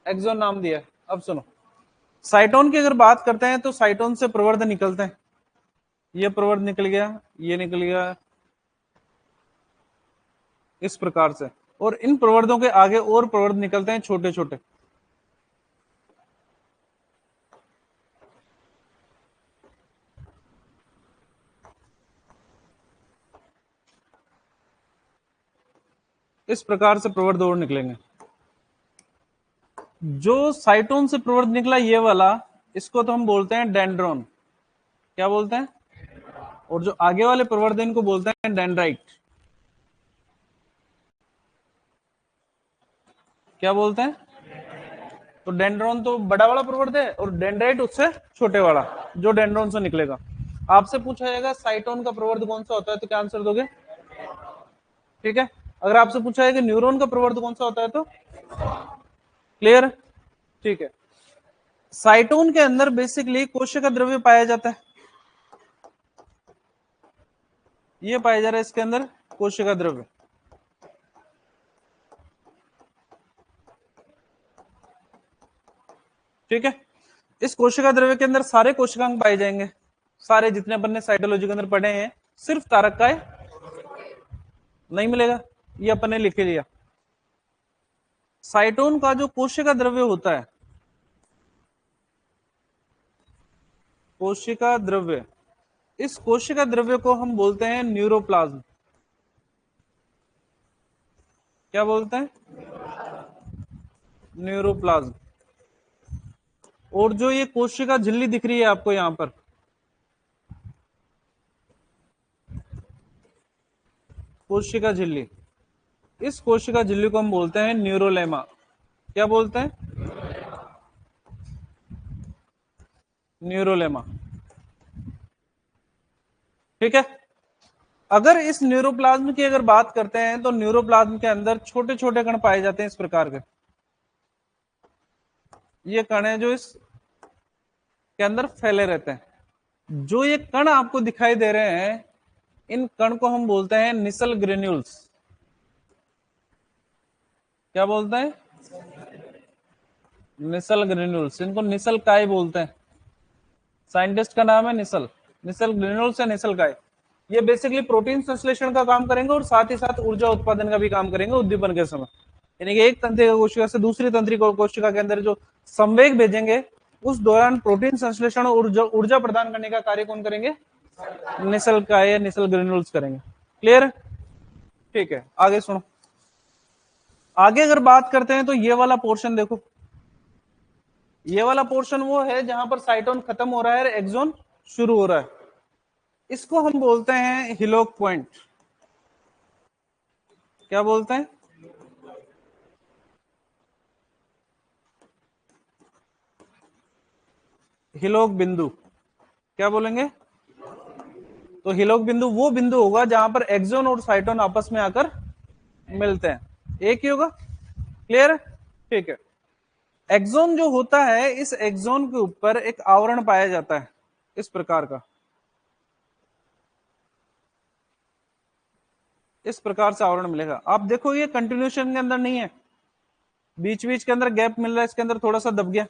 एक्सॉन नाम दिया। अब सुनो, साइटोन की अगर बात करते हैं तो साइटोन से प्रवर्ध निकलते हैं। ये प्रवर्ध निकल गया, ये निकल गया, इस प्रकार से, और इन प्रवर्धों के आगे और प्रवर्ध निकलते हैं छोटे छोटे। इस प्रकार से प्रवर्ध और निकलेंगे। जो साइटोन से प्रवर्ध निकला ये वाला, इसको तो हम बोलते हैं डेंड्रोन। क्या बोलते हैं? और जो आगे वाले प्रवर्ध इनको बोलते हैं डेंड्राइट। क्या बोलते हैं? तो डेंड्रोन तो बड़ा वाला प्रवर्ध है, और डेंड्राइट उससे छोटे वाला, जो डेंड्रोन से निकलेगा। आपसे पूछा जाएगा साइटोन का प्रवर्ध कौन सा होता है, तो क्या आंसर दोगे? ठीक है, अगर आपसे पूछा है कि न्यूरॉन का प्रवर्ध कौन सा होता है, तो क्लियर? ठीक है, साइटोन के अंदर बेसिकली कोशिका द्रव्य पाया जाता है। ये पाया जा रहा है इसके अंदर कोशिका द्रव्य। ठीक है, इस कोशिका द्रव्य के अंदर सारे कोशिकांग पाए जाएंगे, सारे जितने अपन ने साइटोलॉजी के अंदर पढ़े हैं, सिर्फ तारक काय नहीं मिलेगा, ये अपन ने लिख लिया। साइटोन का जो कोशिका द्रव्य होता है, कोशिका द्रव्य, इस कोशिका द्रव्य को हम बोलते हैं न्यूरोप्लाज्म। क्या बोलते हैं? न्यूरोप्लाज्म। और जो ये कोशिका झिल्ली दिख रही है आपको यहां पर, कोशिका झिल्ली, इस कोशिका झिल्ली को हम बोलते हैं न्यूरोलेमा। क्या बोलते हैं? न्यूरोलेमा। ठीक है, अगर इस न्यूरोप्लाज्म की अगर बात करते हैं तो न्यूरोप्लाज्म के अंदर छोटे छोटे कण पाए जाते हैं इस प्रकार के। ये कण है जो इस के अंदर फैले रहते हैं। जो ये कण आपको दिखाई दे रहे हैं, इन कण को हम बोलते हैं निसल ग्रेन्यूल्स। क्या बोलते हैं? निसल ग्रेन्यूल्स। इनको निसल काय बोलते हैं, साइंटिस्ट का नाम है निसल, निसल ग्रेन्यूल्स या निसल काय। ये बेसिकली प्रोटीन संश्लेषण का काम करेंगे और साथ ही साथ ऊर्जा उत्पादन का भी काम करेंगे उद्दीपन के समय। यानी कि एक तंत्रिका कोशिका से दूसरी तंत्रिका कोशिका के अंदर जो संवेग भेजेंगे, उस दौरान प्रोटीन संश्लेषण और ऊर्जा प्रदान करने का कार्य कौन करेंगे? निसल काय या निसल ग्रेन्यूल्स करेंगे। क्लियर? ठीक है, आगे सुनो। आगे अगर बात करते हैं तो ये वाला पोर्शन देखो, ये वाला पोर्शन वो है जहां पर साइटोन खत्म हो रहा है और एक्सोन शुरू हो रहा है। इसको हम बोलते हैं हिलोक पॉइंट। क्या बोलते हैं? हिलोक बिंदु। क्या बोलेंगे? तो हिलोक बिंदु वो बिंदु होगा जहां पर एक्सोन और साइटोन आपस में आकर मिलते हैं, एक ही होगा। क्लियर? ठीक है, एक्सोन जो होता है, इस एक्सोन के ऊपर एक आवरण पाया जाता है इस प्रकार का, इस प्रकार से आवरण मिलेगा। आप देखो ये कंटिन्यूशन के अंदर नहीं है, बीच बीच के अंदर गैप मिल रहा है, इसके अंदर थोड़ा सा दब गया।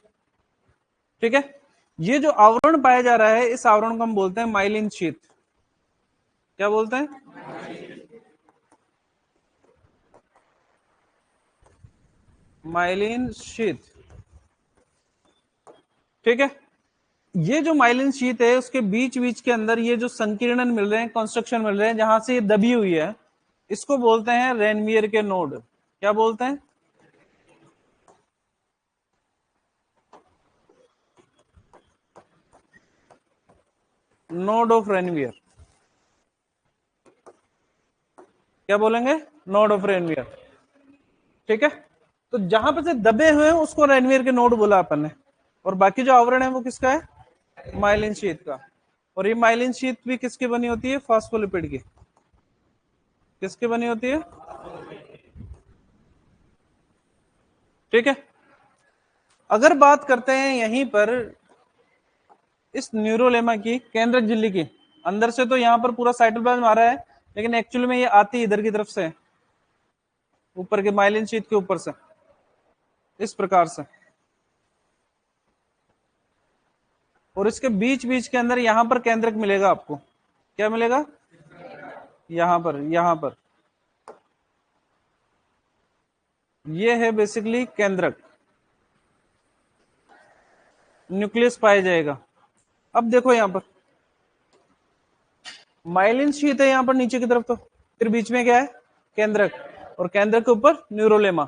ठीक है, ये जो आवरण पाया जा रहा है, इस आवरण को हम बोलते हैं माइलिन शीथ। क्या बोलते हैं? Myelin sheath. ठीक है, ये जो माइलिन शीथ है, उसके बीच बीच के अंदर ये जो संकीर्णन मिल रहे हैं, कंस्ट्रक्शन मिल रहे हैं, जहां से ये दबी हुई है, इसको बोलते हैं रेनवियर के नोड। क्या बोलते हैं? Node of Ranvier. क्या बोलेंगे? Node of Ranvier. ठीक है, तो जहां पर से दबे हुए हैं उसको रेनवियर के नोड बोला अपन ने, और बाकी जो आवरण है वो किसका है? माइलिन शीथ का। और ये माइलिन शीथ भी किसकी बनी होती है? फास्फोलिपिड की। किसकी बनी होती है? ठीक है, अगर बात करते हैं यहीं पर इस न्यूरोलेमा की केंद्रक झिल्ली की, अंदर से तो यहां पर पूरा साइटोप्लाज्म आ रहा है, लेकिन एक्चुअली में ये आती इधर की तरफ से, ऊपर के माइलिन शीथ के ऊपर से, इस प्रकार से। और इसके बीच बीच के अंदर यहां पर केंद्रक मिलेगा आपको। क्या मिलेगा? यहां पर, यहां पर ये है बेसिकली केंद्रक, न्यूक्लियस पाया जाएगा। अब देखो यहां पर माइलिन शीथ है यहां पर नीचे की तरफ, तो फिर बीच में क्या है? केंद्रक, और केंद्रक के ऊपर न्यूरोलेमा।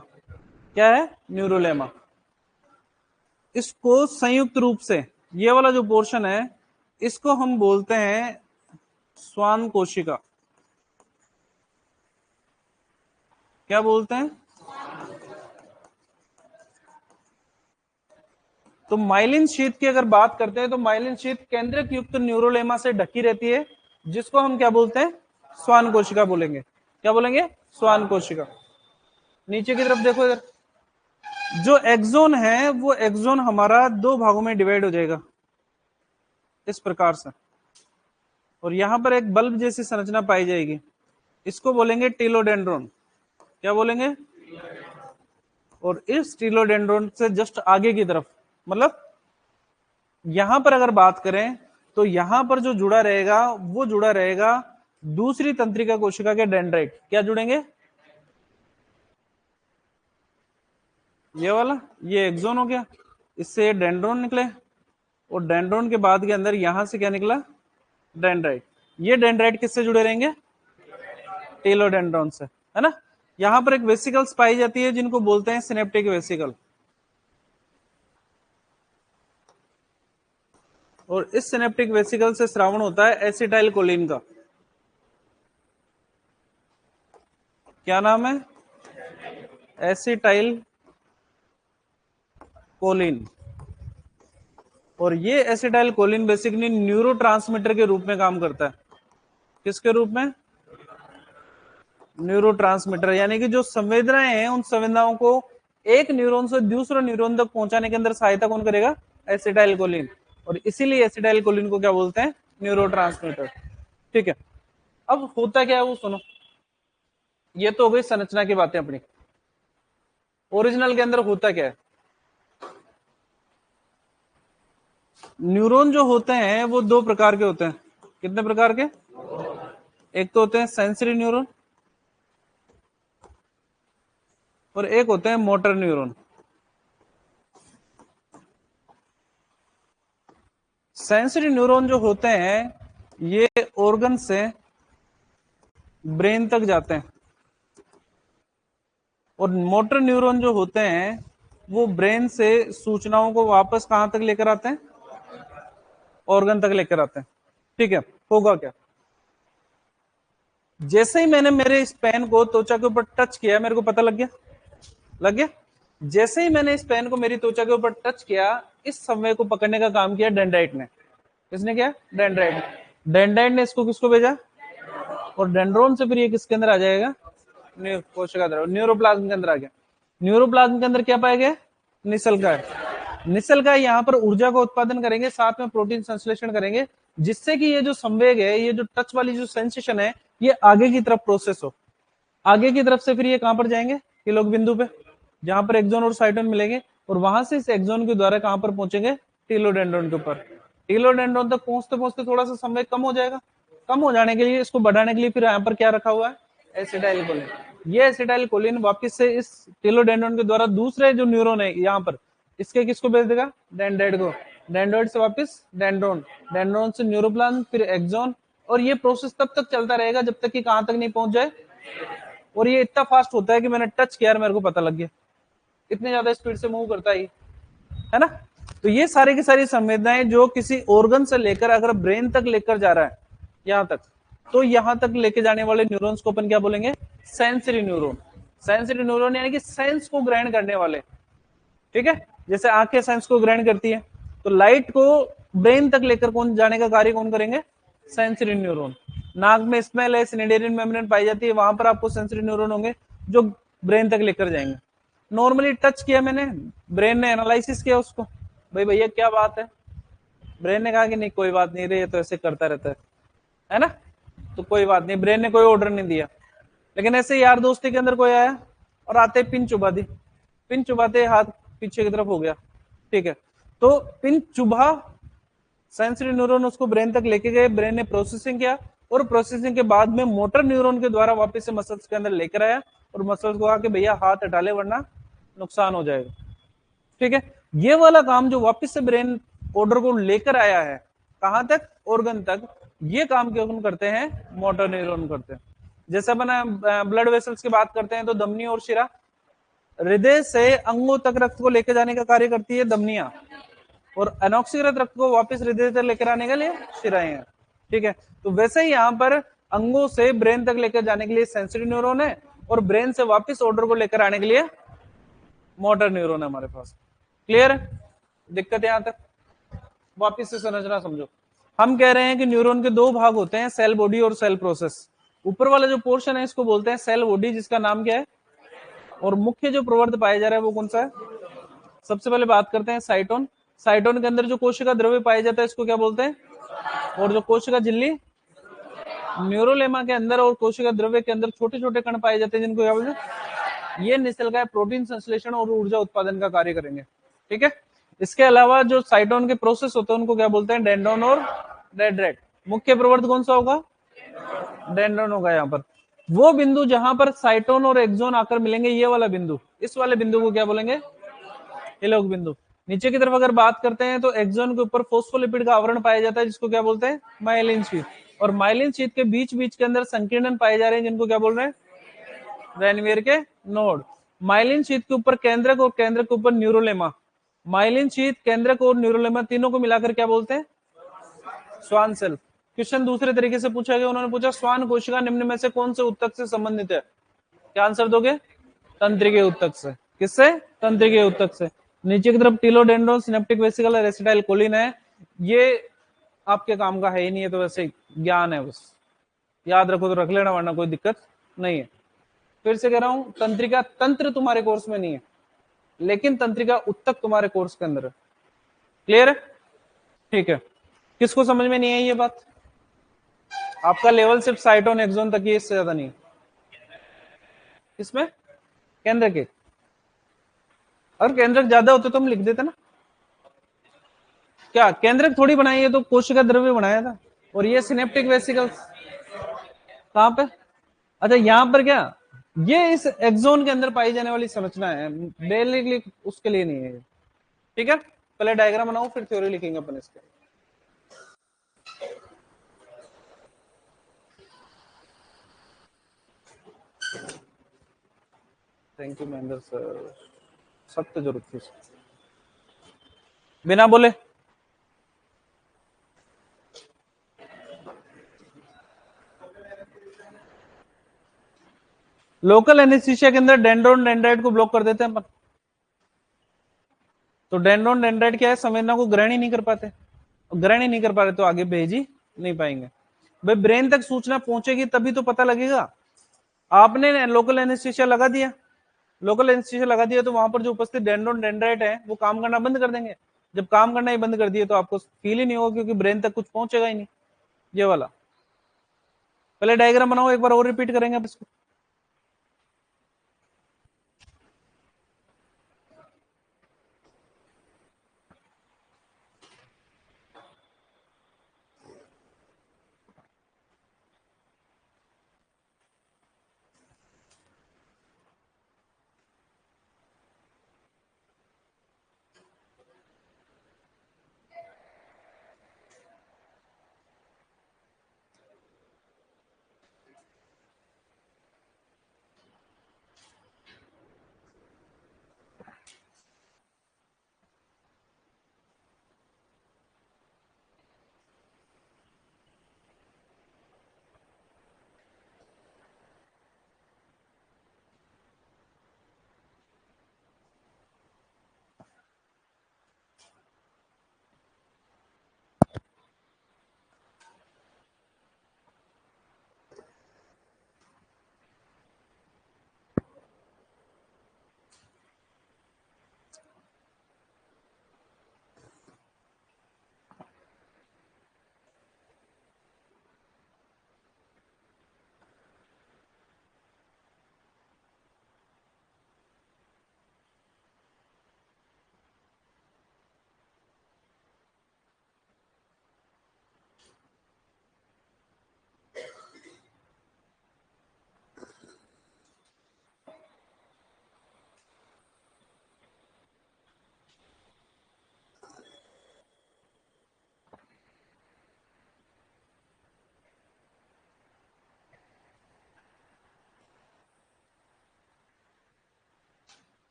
क्या है? न्यूरोलेमा। इसको संयुक्त रूप से ये वाला जो पोर्शन है, इसको हम बोलते हैं स्वान कोशिका। क्या बोलते हैं? तो माइलिन शीथ की अगर बात करते हैं तो माइलिन शीथ केंद्रक युक्त न्यूरोलेमा से ढकी रहती है, जिसको हम क्या बोलते हैं? स्वान कोशिका बोलेंगे। क्या बोलेंगे? स्वान कोशिका। नीचे की तरफ देखो, इधर जो एक्सोन है, वो एक्सोन हमारा दो भागों में डिवाइड हो जाएगा इस प्रकार से, और यहां पर एक बल्ब जैसी संरचना पाई जाएगी। इसको बोलेंगे टीलोडेंड्रोन। क्या बोलेंगे? और इस टीलोडेंड्रोन से जस्ट आगे की तरफ, मतलब यहां पर अगर बात करें तो यहां पर जो जुड़ा रहेगा वो जुड़ा रहेगा दूसरी तंत्रिका कोशिका के डेंड्राइट। क्या जुड़ेंगे? ये वाला, ये एक्सोन हो गया, इससे डेंड्रोन निकले, और डेंड्रोन के बाद के अंदर यहां से क्या निकला? डेंड्राइट। ये डेंड्राइट किससे जुड़े रहेंगे? टेलोडेंड्रॉन से, है ना। यहां पर एक वेसिकल्स पाई जाती है जिनको बोलते हैं सिनेप्टिक वेसिकल, और इस सिनेप्टिक वेसिकल से स्रावण होता है एसिटाइल कोलिन का। क्या नाम है? Acetyl choline. और ये एसिटाइल कोलिन बेसिकली न्यूरोट्रांसमीटर के रूप में काम करता है। किसके रूप में? न्यूरोट्रांसमीटर, यानी कि जो संवेदनाएं हैं उन संवेदनाओं को एक न्यूरॉन से दूसरे न्यूरॉन तक पहुंचाने के अंदर सहायता कौन करेगा? Acetyl choline. और इसीलिए एसिटाइल कोलिन को क्या बोलते हैं? न्यूरोट्रांसमीटर। ठीक है, अब होता क्या है वो सुनो। ये तो हो गई संरचना की बातें अपनी। ओरिजिनल के अंदर होता क्या है? न्यूरॉन जो होते हैं वो दो प्रकार के होते हैं। कितने प्रकार के? एक तो होते हैं सेंसरी न्यूरॉन, और एक होते हैं मोटर न्यूरॉन। सेंसरी न्यूरॉन जो होते हैं ये ऑर्गन से ब्रेन तक जाते हैं, और मोटर न्यूरॉन जो होते हैं वो ब्रेन से सूचनाओं को वापस कहां तक लेकर आते हैं? ऑर्गन तक लेकर आते हैं। ठीक है, होगा क्या? जैसे ही मैंने मेरे इस पेन को त्वचा के ऊपर टच किया, मेरे को पता लग गया, लग गया। जैसे ही मैंने इस पेन को मेरी त्वचा के ऊपर टच किया, इस संवेग को पकड़ने का काम किया डेंड्राइट ने। किसने किया? डेंड्राइट। डेंड्राइट ने इसको किसको भेजा? और डेंड्रोन से फिर ये किसके अंदर आ जाएगा? कोशिका द्रव, न्यूरोप्लाज्म के अंदर आ गया। न्यूरोप्लाज्म के अंदर क्या पाया गया? निसलगाय। निसलगाय यहाँ पर ऊर्जा का उत्पादन करेंगे, साथ में प्रोटीन संश्लेषण करेंगे, जिससे कि ये जो संवेग है, ये जो टच वाली जो सेंसेशन है, ये आगे की तरफ प्रोसेस हो। आगे की तरफ से फिर ये कहां पर जाएंगे? किलोक बिंदु पे, जहां पर एक्सोन और साइटोन मिलेंगे, और वहां से इस एक्सोन के द्वारा कहां पर पहुंचेंगे? टीलोडेंड्रोन के ऊपर। टीलोडेंड्रोन तक पहुंचते पहुंचते थोड़ा सा संवेग कम हो जाएगा। कम हो जाने के लिए, इसको बढ़ाने के लिए फिर यहाँ पर क्या रखा हुआ है? Acetyl choline. ये एसिटाइल कोलिन वापिस से इस टीलोडेंड्रोन के द्वारा दूसरे जो न्यूरॉन है यहाँ पर, इसके किसको भेज देगा? डेंड्राइट को। डेंड्राइट से वापस डेंड्रोन, डेंड्रोन से न्यूरोप्लाज्म, फिर एक्सोन, और ये प्रोसेस तब तक चलता रहेगा जब तक कि कहां तक नहीं पहुंच जाए। और ये इतना फास्ट होता है कि मैंने टच किया, मेरे को पता लग गया, इतनी ज्यादा स्पीड से मूव करता है ना। तो ये सारी की सारी संवेदनाएं जो किसी ऑर्गन से लेकर अगर ब्रेन तक लेकर जा रहा है, यहां तक, तो यहां तक लेके जाने वाले न्यूरॉन्स को अपन क्या बोलेंगे? Sensory neuron. सेंसरी न्यूरॉन यानी कि सेंस को ग्रहण करने वाले। ठीक है, जैसे आंखें सेंस को ग्रहण करती है, तो लाइट को ब्रेन तक लेकर कौन जाने का कार्य कौन करेंगे? Sensory neuron. नाक में स्मेल है, सिनेडेरियन मेम्ब्रेन पाई जाती है, वहां पर आपको सेंसरी न्यूरॉन होंगे जो ब्रेन तक लेकर जाएंगे। नॉर्मली टच किया मैंने, ब्रेन ने एनालिसिस किया उसको, भाई भैया क्या बात है, ब्रेन ने कहा कि नहीं कोई बात नहीं रे, ये तो ऐसे करता रहता है ना, तो कोई बात नहीं, ब्रेन ने कोई ऑर्डर नहीं दिया। लेकिन ऐसे यार दोस्ती के अंदर कोई आया और आते पिन चुबा दी, पिन चुबाते हाथ पीछे की तरफ हो गया। ठीक है, तो पिन चुभा, सेंसरी न्यूरॉन उसको ब्रेन तक लेके गए, ब्रेन ने प्रोसेसिंग किया, और प्रोसेसिंग के बाद में मोटर न्यूरॉन के द्वारा वापस से मसल्स के अंदर लेकर आया, और मसल्स को कहा कि भैया हाथ हटा ले वरना नुकसान हो जाएगा। ठीक है, ये वाला काम जो वापस से ब्रेन ऑर्डर को लेकर आया है कहां तक? ऑर्गन तक, ये काम कौन करते हैं? मोटर न्यूरॉन करते हैं। जैसे अपन ब्लड वेसल्स की बात करते हैं तो धमनी और शिरा, हृदय से अंगों तक रक्त को लेकर जाने का कार्य करती है धमनियां, और अनॉक्सीकृत रक्त को वापस हृदय तक लेकर आने के लिए शिराएं हैं। ठीक है, तो वैसे ही यहाँ पर अंगों से ब्रेन तक लेकर जाने के लिए सेंसरी न्यूरॉन है, और ब्रेन से वापस ऑर्डर को लेकर आने के लिए मोटर न्यूरॉन है हमारे पास। क्लियर है? दिक्कत यहां तक? वापिस से संरचना समझो। हम कह रहे हैं कि न्यूरॉन के दो भाग होते हैं, सेल बॉडी और सेल प्रोसेस। ऊपर वाला जो पोर्शन है इसको बोलते हैं सेल बॉडी, जिसका नाम क्या है? और मुख्य जो प्रवर्त पाया जा रहा है वो कौन सा है? सबसे पहले बात करते हैं साइटोन। साइटोन के अंदर जो कोशिका द्रव्य पाया जाता है इसको क्या बोलते हैं? और जो कोशिका झिल्ली, न्यूरोलेमा के अंदर और कोशिका द्रव्य के अंदर छोटे छोटे कण पाए जाते हैं, जिनको क्या बोलते हैं, ये निश्चल का प्रोटीन संश्लेषण और ऊर्जा उत्पादन का कार्य करेंगे। ठीक है, इसके अलावा जो साइटोन के प्रोसेस होते हैं उनको क्या बोलते हैं, डेंड्रोन और डेंड्राइट। मुख्य प्रवर्त कौन सा होगा, डेंड्रोन होगा। यहाँ पर वो बिंदु जहां पर साइटोन और एक्सोन आकर मिलेंगे, ये वाला बिंदु, इस वाले बिंदु को क्या बोलेंगे, एलोक बिंदु। नीचे की तरफ अगर बात करते हैं तो एक्सोन के ऊपर फोस्फोलिपिड का आवरण पाया जाता है, जिसको क्या बोलते हैं, माइलिन शीट। और माइलिन शीट के बीच बीच के अंदर संकीर्णन पाए जा रहे हैं, जिनको क्या बोल रहे हैं, रेनवीयर के नोड। माइलिन शीट के ऊपर केंद्रक और केंद्रक के ऊपर न्यूरोलेमा। माइलिन शीट, केंद्रक और न्यूरोलेमा तीनों को मिलाकर क्या बोलते हैं, स्वान सेल। क्वेश्चन दूसरे तरीके से पूछा गया, उन्होंने पूछा स्वान कोशिका निम्न में से कौन से ऊतक से संबंधित है, क्या आंसर दोगे, तंत्रिके ऊतक से। किससे, तंत्रिके ऊतक से। नीचे की तरफ टिलोडेंड्रोन, सिनेप्टिक वेसिकल, रेसिटाइल कोलिन है। ये आपके काम का है ही नहीं है, तो वैसे ज्ञान है, बस याद रखो तो रख लेना, वरना कोई दिक्कत नहीं है। फिर से कह रहा हूं, तंत्रिका तंत्र तुम्हारे कोर्स में नहीं है, लेकिन तंत्रिका ऊतक तुम्हारे कोर्स के अंदर है। क्लियर है, ठीक है। किसको समझ में नहीं आई ये बात, आपका लेवल सिर्फ साइटोन एक्सोन तक ही, इससे ज्यादा नहीं। इसमें केंद्र के, अगर केंद्रक ज्यादा होते तो हम लिख देते ना, क्या केंद्रक थोड़ी बनाई है, तो कोशिका द्रव्य बनाया था। और ये सिनेप्टिक वेसिकल्स कहां पे, अच्छा यहाँ पर क्या, ये इस एक्सोन के अंदर पाई जाने वाली संरचना है, डेली उसके लिए नहीं है। ठीक है, पहले डायग्राम बनाओ, फिर थ्योरी लिखेंगे अपन इसके। थैंक यू महेंद्र सर, सख्त जरूरत थी, बिना बोले। लोकल एनेस्थीसिया के अंदर डेंड्रोन डेंड्राइट को ब्लॉक कर देते हैं अपन। तो डेंड्रोन डेंड्राइट क्या है, संवेदना को ग्रहण ही नहीं कर पाते, ग्रहण ही नहीं कर पा रहे तो आगे भेज ही नहीं पाएंगे। भाई ब्रेन तक सूचना पहुंचेगी तभी तो पता लगेगा। आपने लोकल एनेस्थीसिया लगा दिया, लोकल एनेस्थीसिया लगा दिया, तो वहां पर जो उपस्थित डेंड्रोन डेंड्राइट है वो काम करना बंद कर देंगे। जब काम करना ही बंद कर दिए तो आपको फील ही नहीं होगा, क्योंकि ब्रेन तक कुछ पहुंचेगा ही नहीं। ये वाला पहले डायग्राम बनाओ, एक बार और रिपीट करेंगे आप इसको।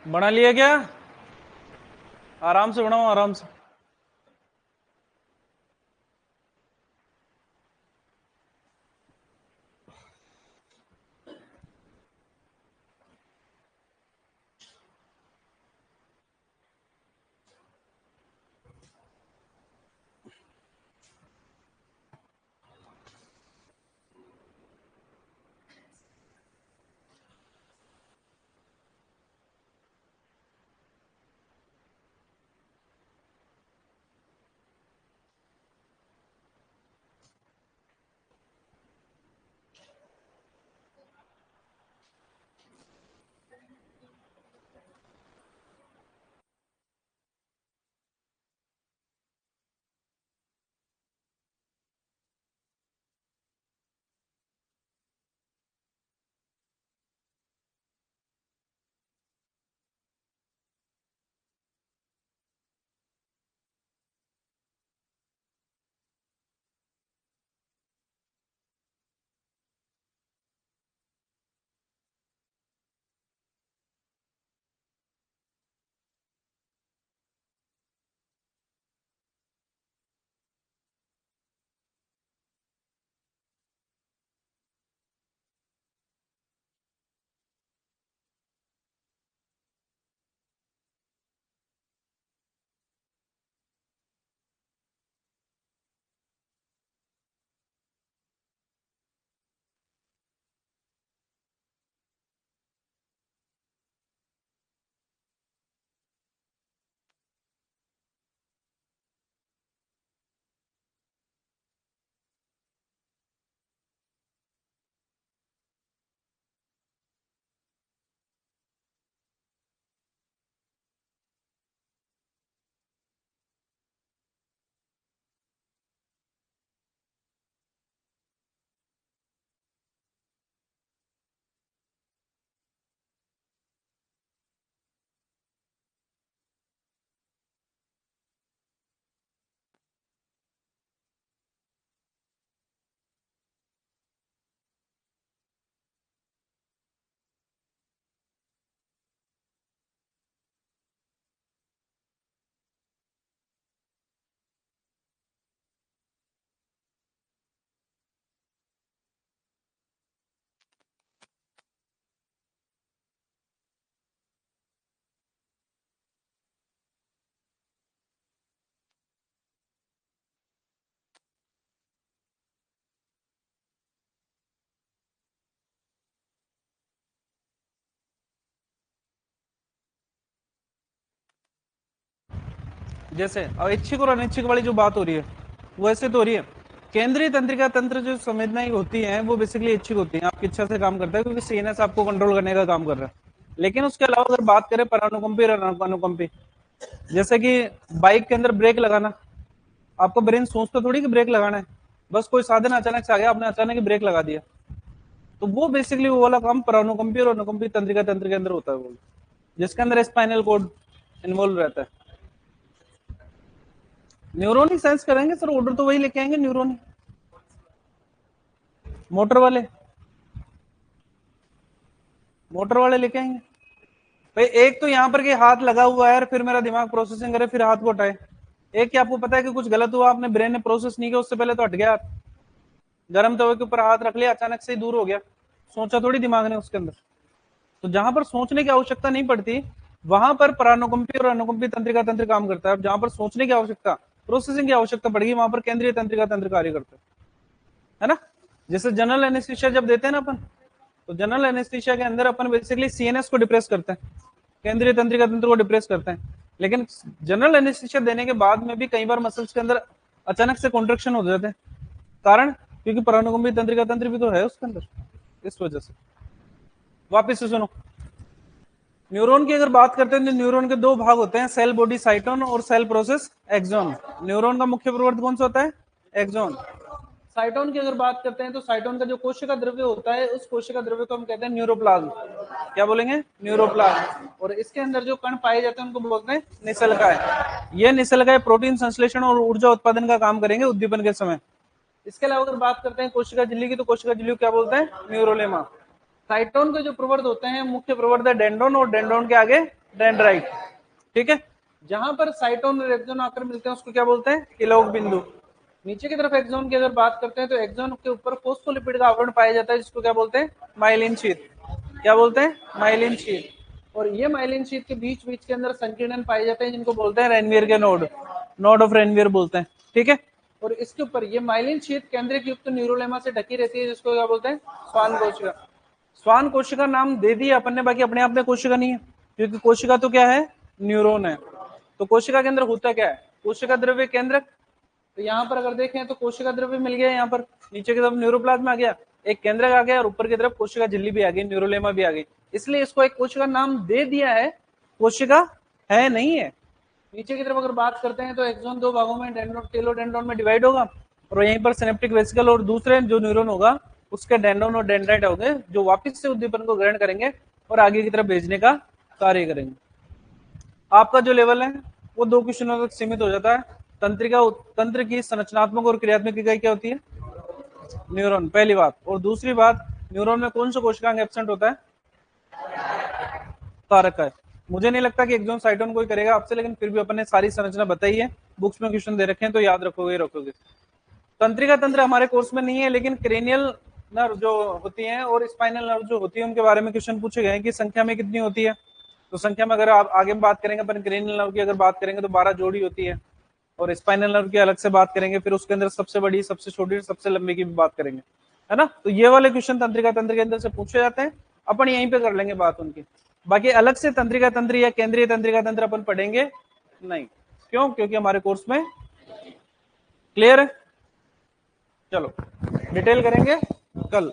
बना लिया क्या? आराम से बनाओ, आराम से। जैसे अब ऐच्छिक और अनैच्छिक वाली जो बात हो रही है वो ऐसे तो हो रही है। केंद्रीय तंत्रिका तंत्र जो संवेदनाएं होती हैं वो बेसिकली ऐच्छिक होती हैं, आपकी इच्छा से काम करता है क्योंकि सीएनएस आपको कंट्रोल करने का काम कर रहा है। लेकिन उसके अलावा अगर बात करें परानुकंपी और अनुकंपी, जैसे कि बाइक के अंदर ब्रेक लगाना, आपको ब्रेन सोचता थोड़ी कि ब्रेक लगाना है, बस कोई साधन अचानक से आ गया, आपने अचानक ही ब्रेक लगा दिया। तो वो बेसिकली वो वाला काम परानुकंपी और अनुकंपी तंत्रिका तंत्र के अंदर होता है, वो जिसके अंदर स्पाइनल कोड इन्वॉल्व रहता है। न्यूरॉन ही सेंस करेंगे सर, ऑर्डर तो वही लेके आएंगे न्यूरॉन ही, मोटर वाले, मोटर वाले लेके आएंगे भाई। एक तो यहाँ पर कि हाथ लगा हुआ है और फिर मेरा दिमाग प्रोसेसिंग करे फिर हाथ को हटाए। एक कि आपको पता है कि कुछ गलत हुआ, आपने ब्रेन ने प्रोसेस नहीं किया, उससे पहले तो हट गया हाथ, गर्म तवे के ऊपर हाथ रख लिया, अचानक से ही दूर हो गया, सोचा थोड़ी दिमाग ने उसके अंदर। तो जहां पर सोचने की आवश्यकता नहीं पड़ती वहां पर परानुकंपी और अनुकंपी तंत्रिका तंत्र काम करता है। जहां पर सोचने की आवश्यकता, प्रोसेसिंग की आवश्यकता पड़ेगी, वहां पर केंद्रीय तंत्रिका तंत्र कार्य करता है ना। जैसे जनरल एनेस्थीसिया जब देते हैं ना अपन, तो जनरल एनेस्थीसिया के अंदर अपन बेसिकली सीएनएस को डिप्रेस करते हैं, केंद्रीय तंत्रिका तंत्र को डिप्रेस करते हैं। लेकिन जनरल एनेस्थीसिया देने के बाद में भी कई बार मसल्स के अंदर अचानक से कॉन्ट्रेक्शन हो जाते हैं, कारण क्योंकि परानुकंपी तंत्रिका तंत्र भी तो है उसके अंदर, इस वजह से। वापिस से सुनो, न्यूरॉन की अगर बात करते हैं तो न्यूरॉन के दो भाग होते हैं, सेल बॉडी साइटोन और सेल प्रोसेस एक्सॉन। न्यूरॉन का मुख्य प्रवर्त कौन सा होता है? एक्सॉन। साइटोन की अगर बात करते हैं तो साइटोन का जो कोशिका द्रव्य होता है उस कोशिका द्रव्य को हम कहते हैं न्यूरोप्लाज्म। क्या बोलेंगे? न्यूरोप्लाज्म। और इसके अंदर जो कण पाए जाते हैं उनको बोलते हैं निसलकाय। ये निसलकाय प्रोटीन संश्लेषण और ऊर्जा उत्पादन का काम करेंगे उद्दीपन के समय। इसके अलावा अगर बात करते हैं कोशिका झिल्ली की, तो कोशिका झिल्ली को क्या बोलते हैं? न्यूरोलेमा। साइटोन के जो प्रवर्त होते हैं, मुख्य प्रवर्त है डेंड्रोन, और डेंड्रोन के आगे डेंड्राइट। ठीक है, जहां पर साइटोन और एक्सोन आकर मिलते हैं उसको क्या बोलते हैं, किलोग बिंदु। नीचे की तरफ एक्सोन की अगर बात करते हैं तो एक्सोन के ऊपर फोस्फोलिपिड का आवरण पाया जाता है जिसको क्या बोलते हैं, माइलिन शीथ। क्या बोलते हैं, माइलिन शीथ। और ये माइलिन शीथ के बीच बीच के अंदर संकीर्णन पाए जाते हैं जिनको बोलते हैं रेनवियर के नोड, नोड ऑफ रेनवियर बोलते हैं। ठीक है, और इसके ऊपर ये माइलिन शीथ केंद्रिक युक्त न्यूरोलेमा से ढकी रहती है जिसको क्या बोलते हैं, स्वान कोशिका। स्वान कोशिका नाम दे दिया अपन ने, बाकी अपने आप में कोशिका नहीं है, क्योंकि कोशिका तो क्या है, न्यूरॉन है। तो कोशिका के अंदर होता क्या है, कोशिका द्रव्य केंद्रक। तो यहाँ पर अगर देखें तो कोशिका द्रव्य मिल गया, यहाँ पर नीचे की तरफ न्यूरोप्लाज्म आ गया, एक केंद्रक आ गया, और ऊपर की तरफ कोशिका झिल्ली भी आ गई, न्यूरोलेमा भी आ गई। इसलिए इसको एक कोशिका नाम दे दिया है, कोशिका है नहीं है। नीचे की तरफ अगर बात करते हैं तो एक्सोन दो भागों में डेंड्रोन, टेलोडेंड्रोन में डिवाइड होगा, और यहीं पर सिनेप्टिक वेसिकल और दूसरे जो न्यूरॉन होगा उसके डेंड्रोन और डेंड्राइट होंगे जो वापस से उद्दीपन को ग्रहण करेंगे और आगे की तरफ भेजने का कार्य करेंगे। आपका जो लेवल है वो 2 क्वेश्चनों तक सीमित हो जाता है। तंत्रिका, तंत्र की संरचनात्मक और क्रियात्मक इकाई क्या होती है, न्यूरॉन, पहली बात। और दूसरी बात, न्यूरॉन में कौन सा कोशिकांग एब्सेंट होता है, कारक है। मुझे नहीं लगता कि एक्सोन साइटोन कोई करेगा आपसे, लेकिन फिर भी अपन ने सारी संरचना बताई है, बुक्स में क्वेश्चन दे रखे हैं तो याद रखोगे रखोगे। तंत्रिका तंत्र हमारे कोर्स में नहीं है, लेकिन क्रेनियल नर्व जो होती हैं और स्पाइनल नर्व जो होती है उनके बारे में क्वेश्चन पूछे गए हैं कि संख्या में कितनी होती है। तो संख्या में अगर आप आगे बात करेंगे अपन क्रेनियल नर्व की अगर बात करेंगे तो 12 जोड़ी होती है, और स्पाइनल नर्व की अलग से बात करेंगे, फिर उसके अंदर सबसे बड़ी, सबसे छोटी, सबसे लंबी की भी बात करेंगे, है ना। तो ये वाले क्वेश्चन तंत्रिका तंत्र के अंदर से पूछे जाते हैं, अपन यहीं पे कर लेंगे बात उनकी। बाकी अलग से तंत्रिका तंत्र या केंद्रीय तंत्रिका तंत्र अपन पढ़ेंगे नहीं। क्यों, क्योंकि हमारे कोर्स में क्लियर है। चलो डिटेल करेंगे कल।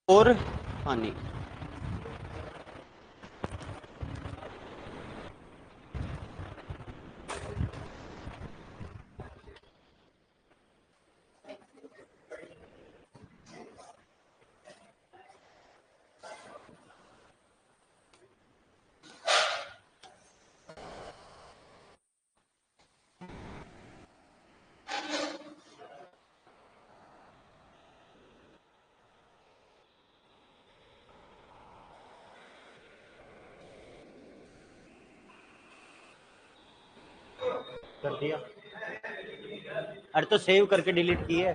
और पानी। कर दिया। अरे तो सेव करके डिलीट की है।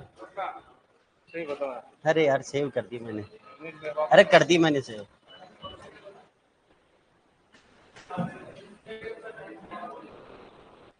सही बताओ। अरे यार सेव कर दी मैंने। अरे कर दी मैंने सेव।